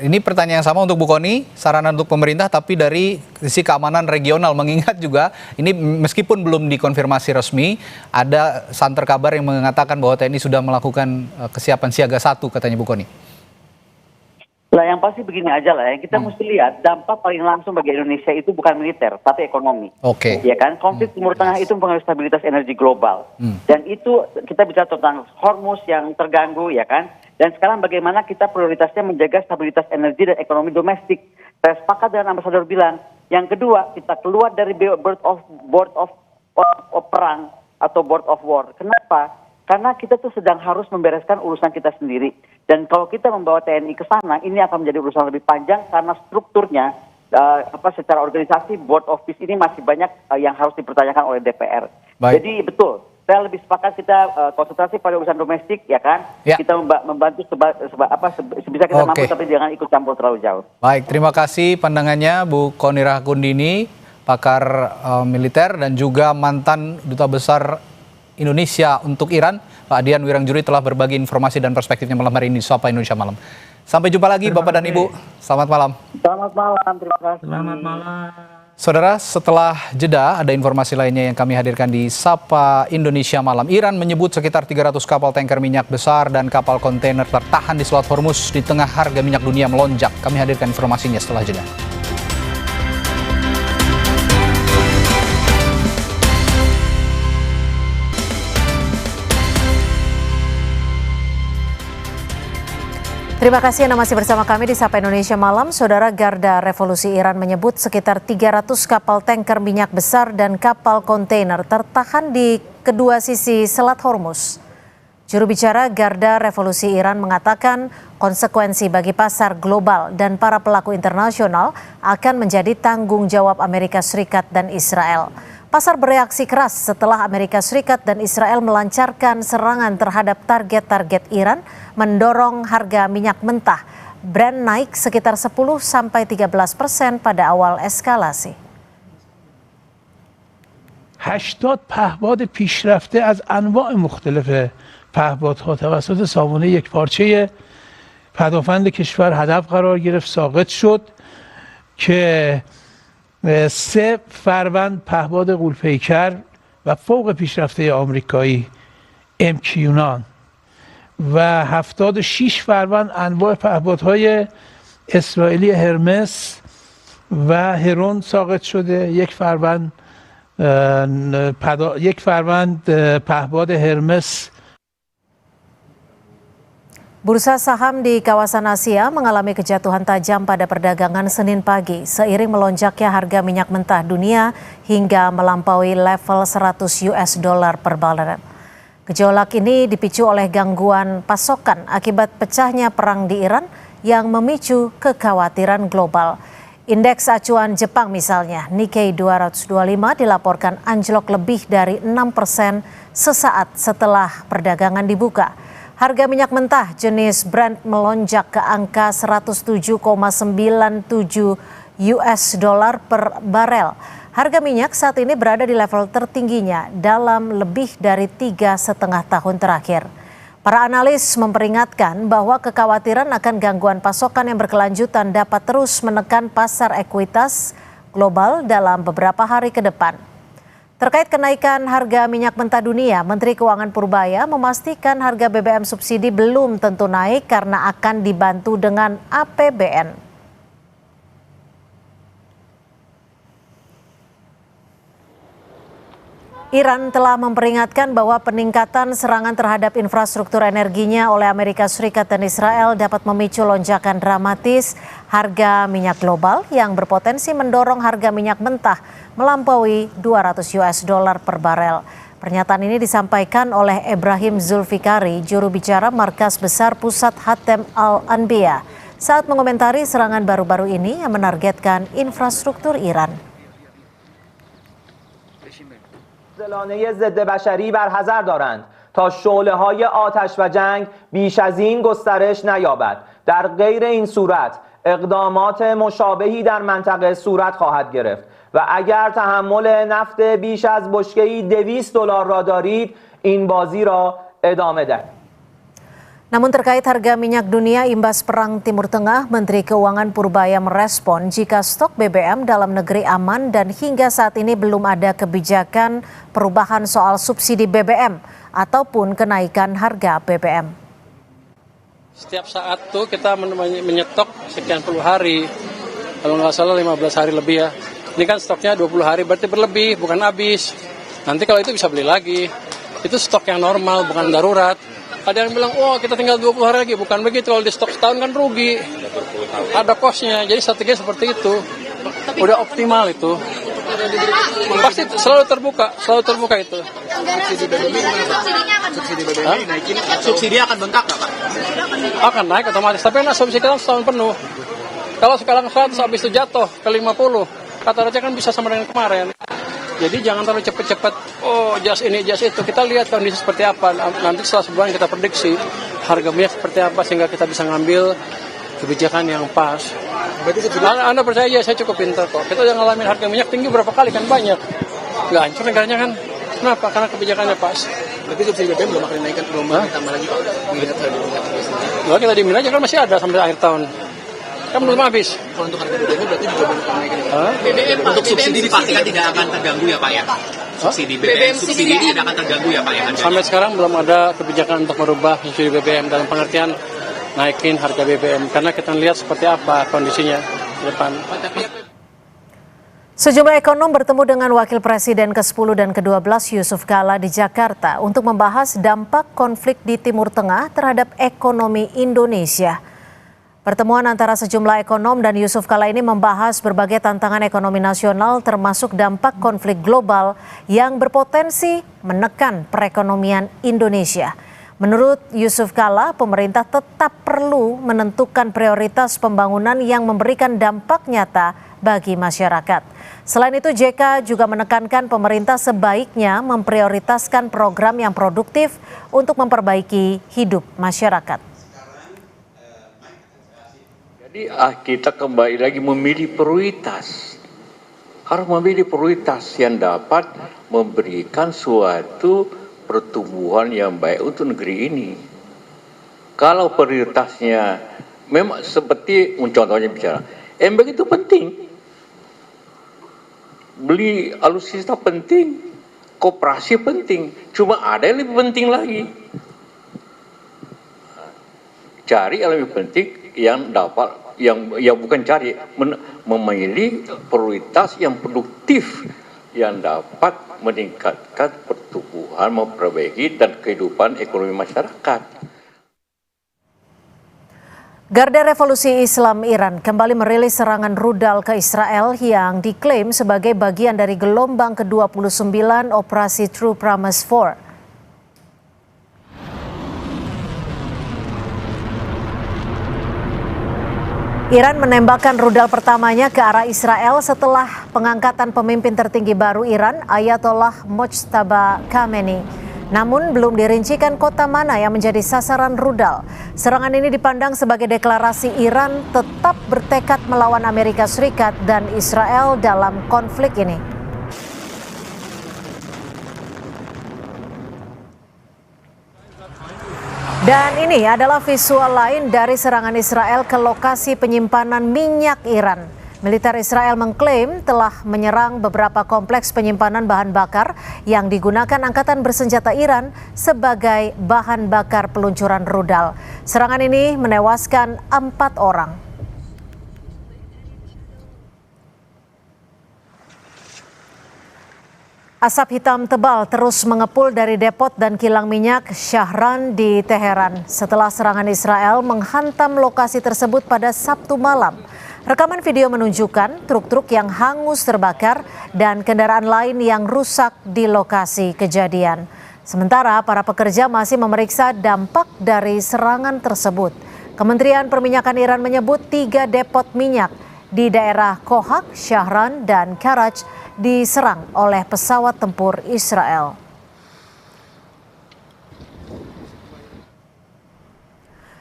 Ini pertanyaan yang sama untuk Bu Kony, saran untuk pemerintah tapi dari sisi keamanan regional, mengingat juga ini meskipun belum dikonfirmasi resmi, ada santer kabar yang mengatakan bahwa TNI sudah melakukan kesiapan siaga 1, katanya Bu Kony. Lah yang pasti begini aja lah, yang kita mesti lihat dampak paling langsung bagi Indonesia itu bukan militer tapi ekonomi. Ya kan, konflik Timur Tengah itu mempengaruhi stabilitas energi global. Dan itu kita bicara tentang Hormuz yang terganggu, ya kan. Dan sekarang bagaimana kita prioritasnya menjaga stabilitas energi dan ekonomi domestik. Saya sepakat dengan ambasador bilang. Yang kedua, kita keluar dari board of perang atau board of war. Kenapa? Karena kita tuh sedang harus membereskan urusan kita sendiri. Dan kalau kita membawa TNI ke sana, ini akan menjadi urusan lebih panjang karena strukturnya, secara organisasi board of peace ini masih banyak yang harus dipertanyakan oleh DPR. Jadi betul, saya lebih sepakat kita konsentrasi pada urusan domestik, ya kan? Kita membantu sebisa kita mampu, tapi jangan ikut campur terlalu jauh. Baik, terima kasih pandangannya Bu Kony Rahakundini, pakar militer dan juga mantan Duta Besar Indonesia untuk Iran. Pak Dian Wirangjuri telah berbagi informasi dan perspektifnya malam hari ini di Sapa Indonesia Malam. Sampai jumpa lagi Bapak dan Ibu. Selamat malam. Selamat malam, terima kasih. Selamat malam. Saudara, setelah jeda ada informasi lainnya yang kami hadirkan di Sapa Indonesia Malam. Iran menyebut sekitar 300 kapal tanker minyak besar dan kapal kontainer tertahan di Selat Hormuz di tengah harga minyak dunia melonjak. Kami hadirkan informasinya setelah jeda. Terima kasih Anda masih bersama kami di Sapa Indonesia Malam. Saudara, Garda Revolusi Iran menyebut sekitar 300 kapal tanker minyak besar dan kapal kontainer tertahan di kedua sisi Selat Hormuz. Juru bicara Garda Revolusi Iran mengatakan konsekuensi bagi pasar global dan para pelaku internasional akan menjadi tanggung jawab Amerika Serikat dan Israel. Pasar bereaksi keras setelah Amerika Serikat dan Israel melancarkan serangan terhadap target-target Iran, mendorong harga minyak mentah Brent naik sekitar 10-13% pada awal eskalasi. 80 پهپاد پیشرفته از انواع مختلف پهپادها توسط سامانه یکپارچه پدافند کشور هدف قرار گرفت، ساقط شد که 3 فروند پهپاد غول‌پیکر و فوق پیشرفته آمریکایی MQ-9 و 76 فروند انواع پهپادهای اسرائیلی هرمس و هرون ساقط شده. یک فروند پهپاد هرمس. Bursa saham di kawasan Asia mengalami kejatuhan tajam pada perdagangan Senin pagi seiring melonjaknya harga minyak mentah dunia hingga melampaui level 100 US dollar per barel. Gejolak ini dipicu oleh gangguan pasokan akibat pecahnya perang di Iran yang memicu kekhawatiran global. Indeks acuan Jepang misalnya, Nikkei 225 dilaporkan anjlok lebih dari 6% sesaat setelah perdagangan dibuka. Harga minyak mentah jenis Brent melonjak ke angka 107,97 US dollar per barel. Harga minyak saat ini berada di level tertingginya dalam lebih dari 3,5 tahun terakhir. Para analis memperingatkan bahwa kekhawatiran akan gangguan pasokan yang berkelanjutan dapat terus menekan pasar ekuitas global dalam beberapa hari ke depan. Terkait kenaikan harga minyak mentah dunia, Menteri Keuangan Purbaya memastikan harga BBM subsidi belum tentu naik karena akan dibantu dengan APBN. Iran telah memperingatkan bahwa peningkatan serangan terhadap infrastruktur energinya oleh Amerika Serikat dan Israel dapat memicu lonjakan dramatis harga minyak global yang berpotensi mendorong harga minyak mentah melampaui 200 US dollar per barel. Pernyataan ini disampaikan oleh Ibrahim Zulfikari, juru bicara Markas Besar Pusat Hatem Al-Anbiya, saat mengomentari serangan baru-baru ini yang menargetkan infrastruktur Iran. زلانه ضد بشری برحذر دارند تا شعله‌های آتش و جنگ بیش از این گسترش نیابد. در غیر این صورت اقدامات مشابهی در منطقه صورت خواهد گرفت و اگر تحمل نفت بیش از بشکه‌ای $200 را دارید این بازی را ادامه دهید. Namun terkait harga minyak dunia imbas perang Timur Tengah, Menteri Keuangan Purbaya merespon jika stok BBM dalam negeri aman dan hingga saat ini belum ada kebijakan perubahan soal subsidi BBM ataupun kenaikan harga BBM. Setiap saat tuh kita menyetok sekian puluh hari, kalau nggak salah 15 hari lebih ya. Ini kan stoknya 20 hari, berarti berlebih, bukan habis. Nanti kalau itu bisa beli lagi. Itu stok yang normal, bukan darurat. Ada yang bilang, oh kita tinggal 20 hari lagi. Bukan begitu, kalau di stok setahun kan rugi. Ada kosnya, jadi strateginya seperti itu. Udah optimal itu. Pasti selalu terbuka itu. Subsidi akan bengkak nggak Pak? Akan naik otomatis, tapi asumsi kita setahun penuh. Kalau sekarang 100 habis itu jatuh ke 50, kata-kata kan bisa sama dengan kemarin. Jadi jangan terlalu cepat-cepat, oh jas ini, jas itu. Kita lihat kondisi seperti apa. Nanti setelah sebulan kita prediksi harga minyak seperti apa sehingga kita bisa ngambil kebijakan yang pas. Anda percaya ya, saya cukup pintar kok. Kita udah ngalamin harga minyak tinggi berapa kali kan banyak. Nggak hancur negaranya kan. Kenapa? Karena kebijakannya pas. Berarti subsidi BBM belum akan dinaikkan, belum ditambah lagi Pak? Melihat harga minyak Nggak, kita diemin aja kan masih ada sampai akhir tahun. Kan belum habis. Kalau untuk harga BBM berarti juga belum akan naik. BBM untuk subsidi dipastikan tidak akan terganggu ya Pak ya? Subsidi BBM subsidi tidak akan terganggu ya Pak ya? Sampai sekarang belum ada kebijakan untuk merubah subsidi BBM dalam pengertian naikin harga BBM karena kita lihat seperti apa kondisinya ke depan. Sejumlah ekonom bertemu dengan Wakil Presiden ke-10 dan ke-12 Yusuf Kala di Jakarta untuk membahas dampak konflik di Timur Tengah terhadap ekonomi Indonesia. Pertemuan antara sejumlah ekonom dan Yusuf Kala ini membahas berbagai tantangan ekonomi nasional termasuk dampak konflik global yang berpotensi menekan perekonomian Indonesia. Menurut Yusuf Kala, pemerintah tetap perlu menentukan prioritas pembangunan yang memberikan dampak nyata bagi masyarakat. Selain itu, JK juga menekankan pemerintah sebaiknya memprioritaskan program yang produktif untuk memperbaiki hidup masyarakat. Jadi kita kembali lagi memilih prioritas. harus memilih prioritas yang dapat memberikan suatu pertumbuhan yang baik untuk negeri ini. Kalau prioritasnya memang seperti contohnya bicara, airbag itu penting, beli alutsista penting, koperasi penting, cuma ada yang lebih penting lagi. Cari yang lebih penting yang dapat, yang bukan cari, memilih prioritas yang produktif yang dapat meningkatkan pertumbuhan, memperbaiki dan kehidupan ekonomi masyarakat. Garda Revolusi Islam Iran kembali merilis serangan rudal ke Israel yang diklaim sebagai bagian dari gelombang ke-29 Operasi True Promise 4. Iran menembakkan rudal pertamanya ke arah Israel setelah pengangkatan pemimpin tertinggi baru Iran, Ayatollah Mojtaba Khamenei. Namun belum dirincikan kota mana yang menjadi sasaran rudal. Serangan ini dipandang sebagai deklarasi Iran tetap bertekad melawan Amerika Serikat dan Israel dalam konflik ini. Dan ini adalah visual lain dari serangan Israel ke lokasi penyimpanan minyak Iran. Militer Israel mengklaim telah menyerang beberapa kompleks penyimpanan bahan bakar yang digunakan angkatan bersenjata Iran sebagai bahan bakar peluncuran rudal. Serangan ini menewaskan 4 orang. Asap hitam tebal terus mengepul dari depot dan kilang minyak Shahran di Teheran setelah serangan Israel menghantam lokasi tersebut pada Sabtu malam. Rekaman video menunjukkan truk-truk yang hangus terbakar dan kendaraan lain yang rusak di lokasi kejadian. Sementara para pekerja masih memeriksa dampak dari serangan tersebut. Kementerian Perminyakan Iran menyebut 3 depot minyak di daerah Kohak, Shahran, dan Karaj diserang oleh pesawat tempur Israel.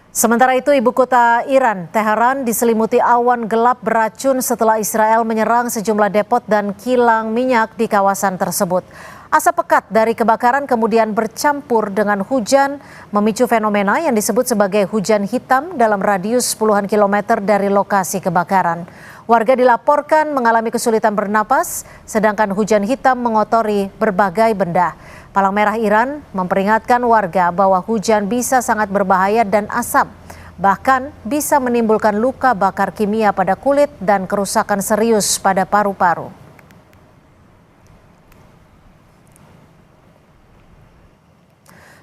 Sementara itu, ibu kota Iran, Teheran, diselimuti awan gelap beracun setelah Israel menyerang sejumlah depot dan kilang minyak di kawasan tersebut. Asap pekat dari kebakaran kemudian bercampur dengan hujan, memicu fenomena yang disebut sebagai hujan hitam dalam radius puluhan kilometer dari lokasi kebakaran. Warga dilaporkan mengalami kesulitan bernapas, sedangkan hujan hitam mengotori berbagai benda. Palang Merah Iran memperingatkan warga bahwa hujan bisa sangat berbahaya dan asam, bahkan bisa menimbulkan luka bakar kimia pada kulit dan kerusakan serius pada paru-paru.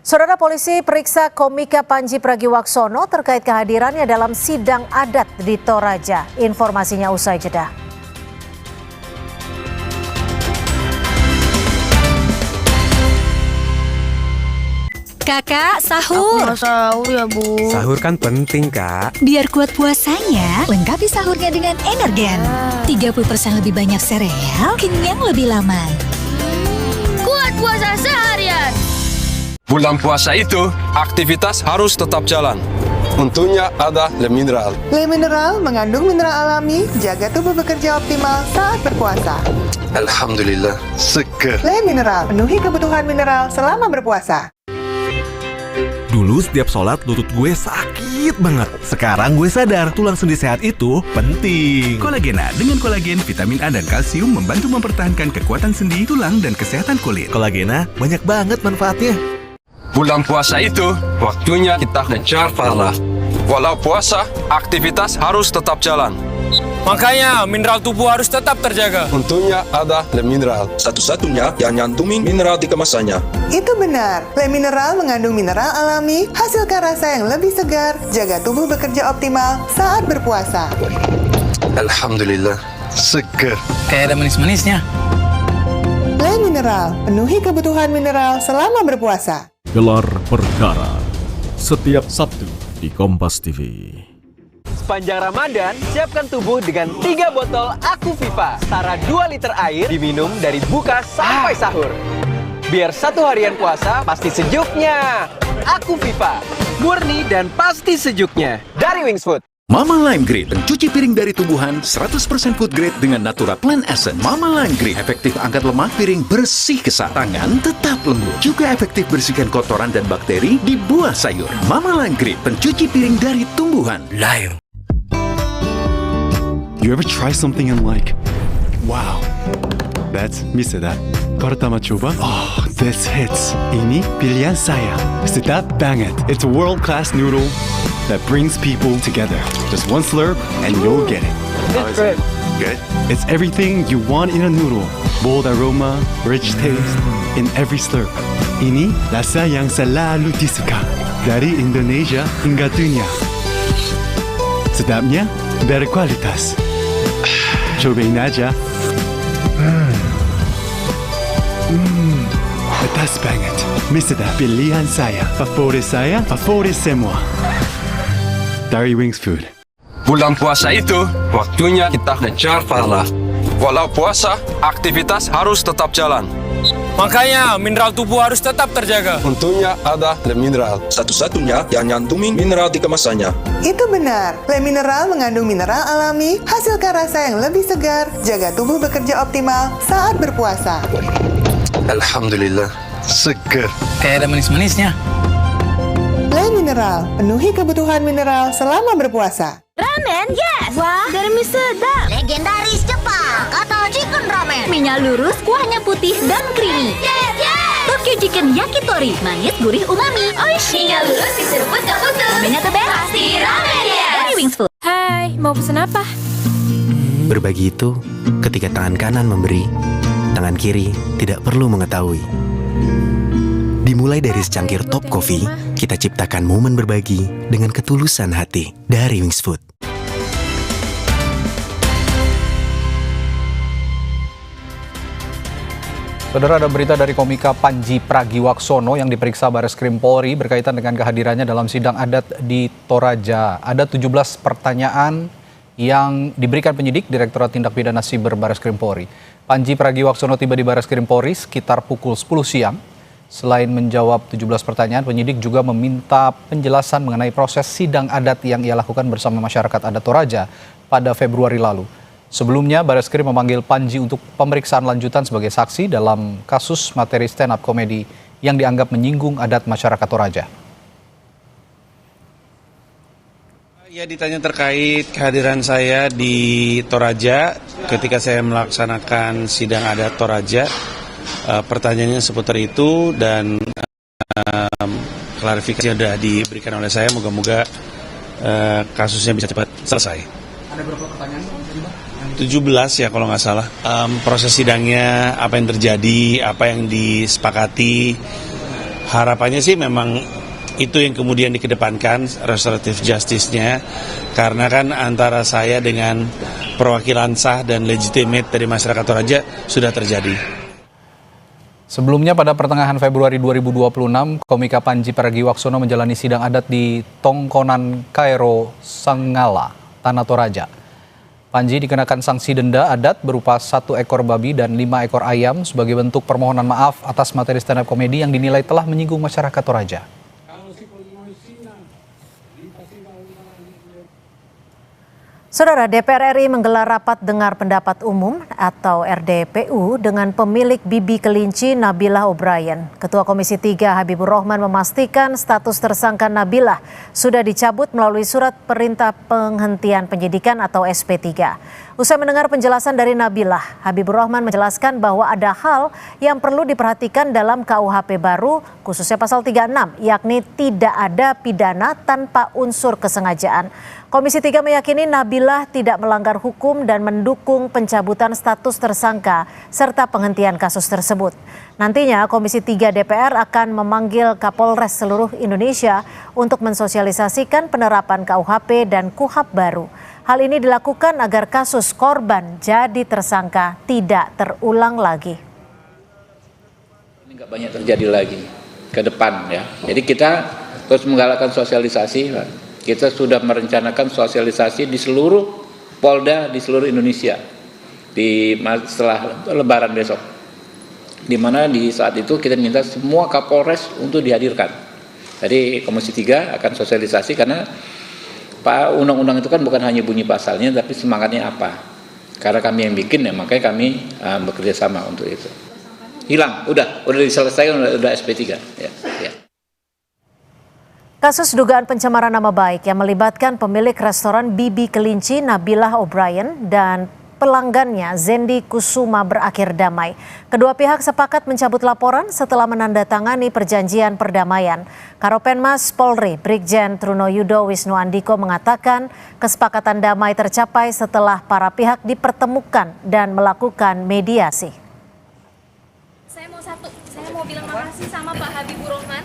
Saudara, polisi periksa komika Panji Pragiwaksono terkait kehadirannya dalam sidang adat di Toraja. Informasinya usai jeda. Kakak, sahur. Aku mau sahur ya, Bu. Sahur kan penting, Kak. Biar kuat puasanya, lengkapi sahurnya dengan Energen. 30% lebih banyak sereal, kenyang lebih lama. Kuat puasa seharian. Bulan puasa itu, aktivitas harus tetap jalan. Untungnya ada Le Mineral. Le Mineral mengandung mineral alami, jaga tubuh bekerja optimal saat berpuasa. Alhamdulillah, seger. Le Mineral, penuhi kebutuhan mineral selama berpuasa. Dulu setiap sholat lutut gue sakit banget. Sekarang gue sadar tulang sendi sehat itu penting. Kolagena dengan kolagen, vitamin A dan kalsium membantu mempertahankan kekuatan sendi, tulang, dan kesehatan kulit. Kolagena banyak banget manfaatnya. Bulan puasa itu, waktunya kita kejar pahala. Walau puasa, aktivitas harus tetap jalan. Makanya mineral tubuh harus tetap terjaga. Untungnya ada Le Mineral, satu-satunya yang nyantumin mineral di kemasannya. Itu benar, Le Mineral mengandung mineral alami, hasilkan rasa yang lebih segar, jaga tubuh bekerja optimal saat berpuasa. Alhamdulillah, seger. Kayak ada manis-manisnya. Le Mineral, penuhi kebutuhan mineral selama berpuasa. Gelar Perkara setiap Sabtu di Kompas TV. Sepanjang Ramadan, siapkan tubuh dengan 3 botol Aquaviva. Setara 2 liter air diminum dari buka sampai sahur. Biar satu harian puasa pasti sejuknya. Aquaviva, murni dan pasti sejuknya. Dari Wings Food. Mama Lime Grade, pencuci piring dari tumbuhan 100% food grade dengan Natura Plant Essence. Mama Lime Grade efektif angkat lemak piring, bersih kesat, tangan tetap lembut. Juga efektif bersihkan kotoran dan bakteri di buah sayur. Mama Lime Grade, pencuci piring dari tumbuhan. Lime. You ever try something and like, wow, that's me sedap. Pertama coba, oh, this hits. Ini pilihan saya. Sedap banget. It's a world-class noodle that brings people together. Just one slurp and you'll get it. It's great. Good? It's everything you want in a noodle. Bold aroma, rich taste, in every slurp. Ini rasa yang selalu disuka. Dari Indonesia hingga dunia. Sedapnya berkualitas. Cobain aja. Pedas banget. Mie sedap. Pilihan saya. Favorit semua. Dari Wings Food. Bulan puasa itu, waktunya kita kejar pahala. Walau puasa, aktivitas harus tetap jalan. Makanya mineral tubuh harus tetap terjaga. Untungnya ada Le Mineral, satu-satunya yang nyantumin mineral di kemasannya. Itu benar, Le Mineral mengandung mineral alami, hasilkan rasa yang lebih segar, jaga tubuh bekerja optimal saat berpuasa. Alhamdulillah, seger. Kayak ada manis-manisnya. Le Mineral, penuhi kebutuhan mineral selama berpuasa. Ramen, yes! Wah, dari mie sedap. Legendaris Jepang atau chicken ramen. Minyak lurus, kuahnya putih dan creamy. Yes, yes! Tokyo Chicken Yakitori, manis, gurih, umami. Oishi. Minyak lurus diseruput ke putu. Ramennya the best. Pasti ramen, yes! Dari Wings Food. Hai, mau pesen apa? Berbagi itu ketika tangan kanan memberi, tangan kiri tidak perlu mengetahui. Dimulai dari secangkir top coffee, kita ciptakan momen berbagi dengan ketulusan hati dari Wings Food. Saudara, ada berita dari komika Panji Pragiwaksono yang diperiksa Bareskrim Polri berkaitan dengan kehadirannya dalam sidang adat di Toraja. Ada 17 pertanyaan yang diberikan penyidik Direktorat Tindak Pidana Siber Bareskrim Polri. Panji Pragiwaksono tiba di Bareskrim Polri sekitar pukul 10 siang. Selain menjawab 17 pertanyaan, penyidik juga meminta penjelasan mengenai proses sidang adat yang ia lakukan bersama masyarakat adat Toraja pada Februari lalu. Sebelumnya, Bareskrim memanggil Panji untuk pemeriksaan lanjutan sebagai saksi dalam kasus materi stand-up komedi yang dianggap menyinggung adat masyarakat Toraja. Ya, ditanya terkait kehadiran saya di Toraja ketika saya melaksanakan sidang adat Toraja. Pertanyaannya seputar itu dan klarifikasi sudah diberikan oleh saya. Moga-moga kasusnya bisa cepat selesai. Ada berapa pertanyaan? 17 ya kalau nggak salah. Proses sidangnya, apa yang terjadi, apa yang disepakati. Harapannya sih memang itu yang kemudian dikedepankan, restoratif justice-nya. Karena kan antara saya dengan perwakilan sah dan legitimate dari masyarakat Toraja sudah terjadi. Sebelumnya pada pertengahan Februari 2026, komika Panji Pragiwaksono menjalani sidang adat di Tongkonan Kairo, Sanggala, Tanah Toraja. Panji dikenakan sanksi denda adat berupa 1 ekor babi dan 5 ekor ayam sebagai bentuk permohonan maaf atas materi stand-up komedi yang dinilai telah menyinggung masyarakat Toraja. Saudara, DPR RI menggelar rapat dengar pendapat umum atau RDPU dengan pemilik bibi kelinci Nabilah O'Brien. Ketua Komisi 3 Habibur Rahman memastikan status tersangka Nabilah sudah dicabut melalui surat perintah penghentian penyidikan atau SP3. Usai mendengar penjelasan dari Nabilah, Habibur Rahman menjelaskan bahwa ada hal yang perlu diperhatikan dalam KUHP baru, khususnya pasal 36, yakni tidak ada pidana tanpa unsur kesengajaan. Komisi 3 meyakini Nabilah tidak melanggar hukum dan mendukung pencabutan status tersangka serta penghentian kasus tersebut. Nantinya Komisi 3 DPR akan memanggil Kapolres seluruh Indonesia untuk mensosialisasikan penerapan KUHP dan KUHAP baru. Hal ini dilakukan agar kasus korban jadi tersangka tidak terulang lagi. Ini nggak banyak terjadi lagi ke depan ya. Jadi kita terus menggalakkan sosialisasi. Kita sudah merencanakan sosialisasi di seluruh Polda di seluruh Indonesia setelah Lebaran besok. Di mana di saat itu kita minta semua Kapolres untuk dihadirkan. Jadi Komisi 3 akan sosialisasi karena Pak, undang-undang itu kan bukan hanya bunyi pasalnya, tapi semangatnya apa. Karena kami yang bikin ya, makanya kami bekerja sama untuk itu. Hilang, udah diselesaikan, udah SP3. Ya. Kasus dugaan pencemaran nama baik yang melibatkan pemilik restoran Bibi Kelinci Nabilah O'Brien dan pelanggannya Zendi Kusuma berakhir damai. Kedua pihak sepakat mencabut laporan setelah menandatangani perjanjian perdamaian. Karopenmas Polri Brigjen Trunoyudo Wisnu Andiko mengatakan kesepakatan damai tercapai setelah para pihak dipertemukan dan melakukan mediasi. Saya mau bilang makasih sama Pak Habibur Rahman.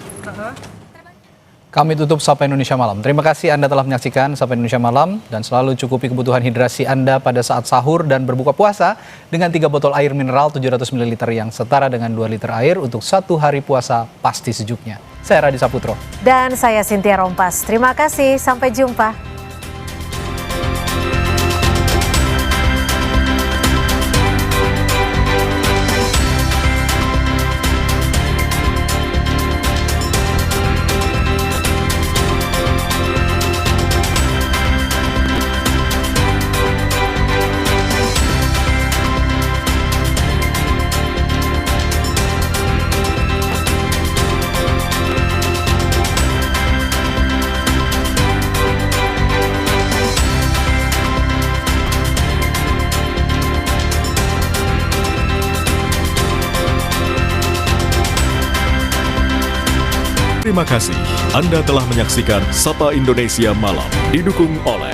Kami tutup Sapa Indonesia Malam. Terima kasih Anda telah menyaksikan Sapa Indonesia Malam dan selalu cukupi kebutuhan hidrasi Anda pada saat sahur dan berbuka puasa dengan 3 botol air mineral 700 ml yang setara dengan 2 liter air untuk 1 hari puasa pasti sejuknya. Saya Radi Saputro. Dan saya Cynthia Rompas. Terima kasih, sampai jumpa. Terima kasih Anda telah menyaksikan Sapa Indonesia Malam, didukung oleh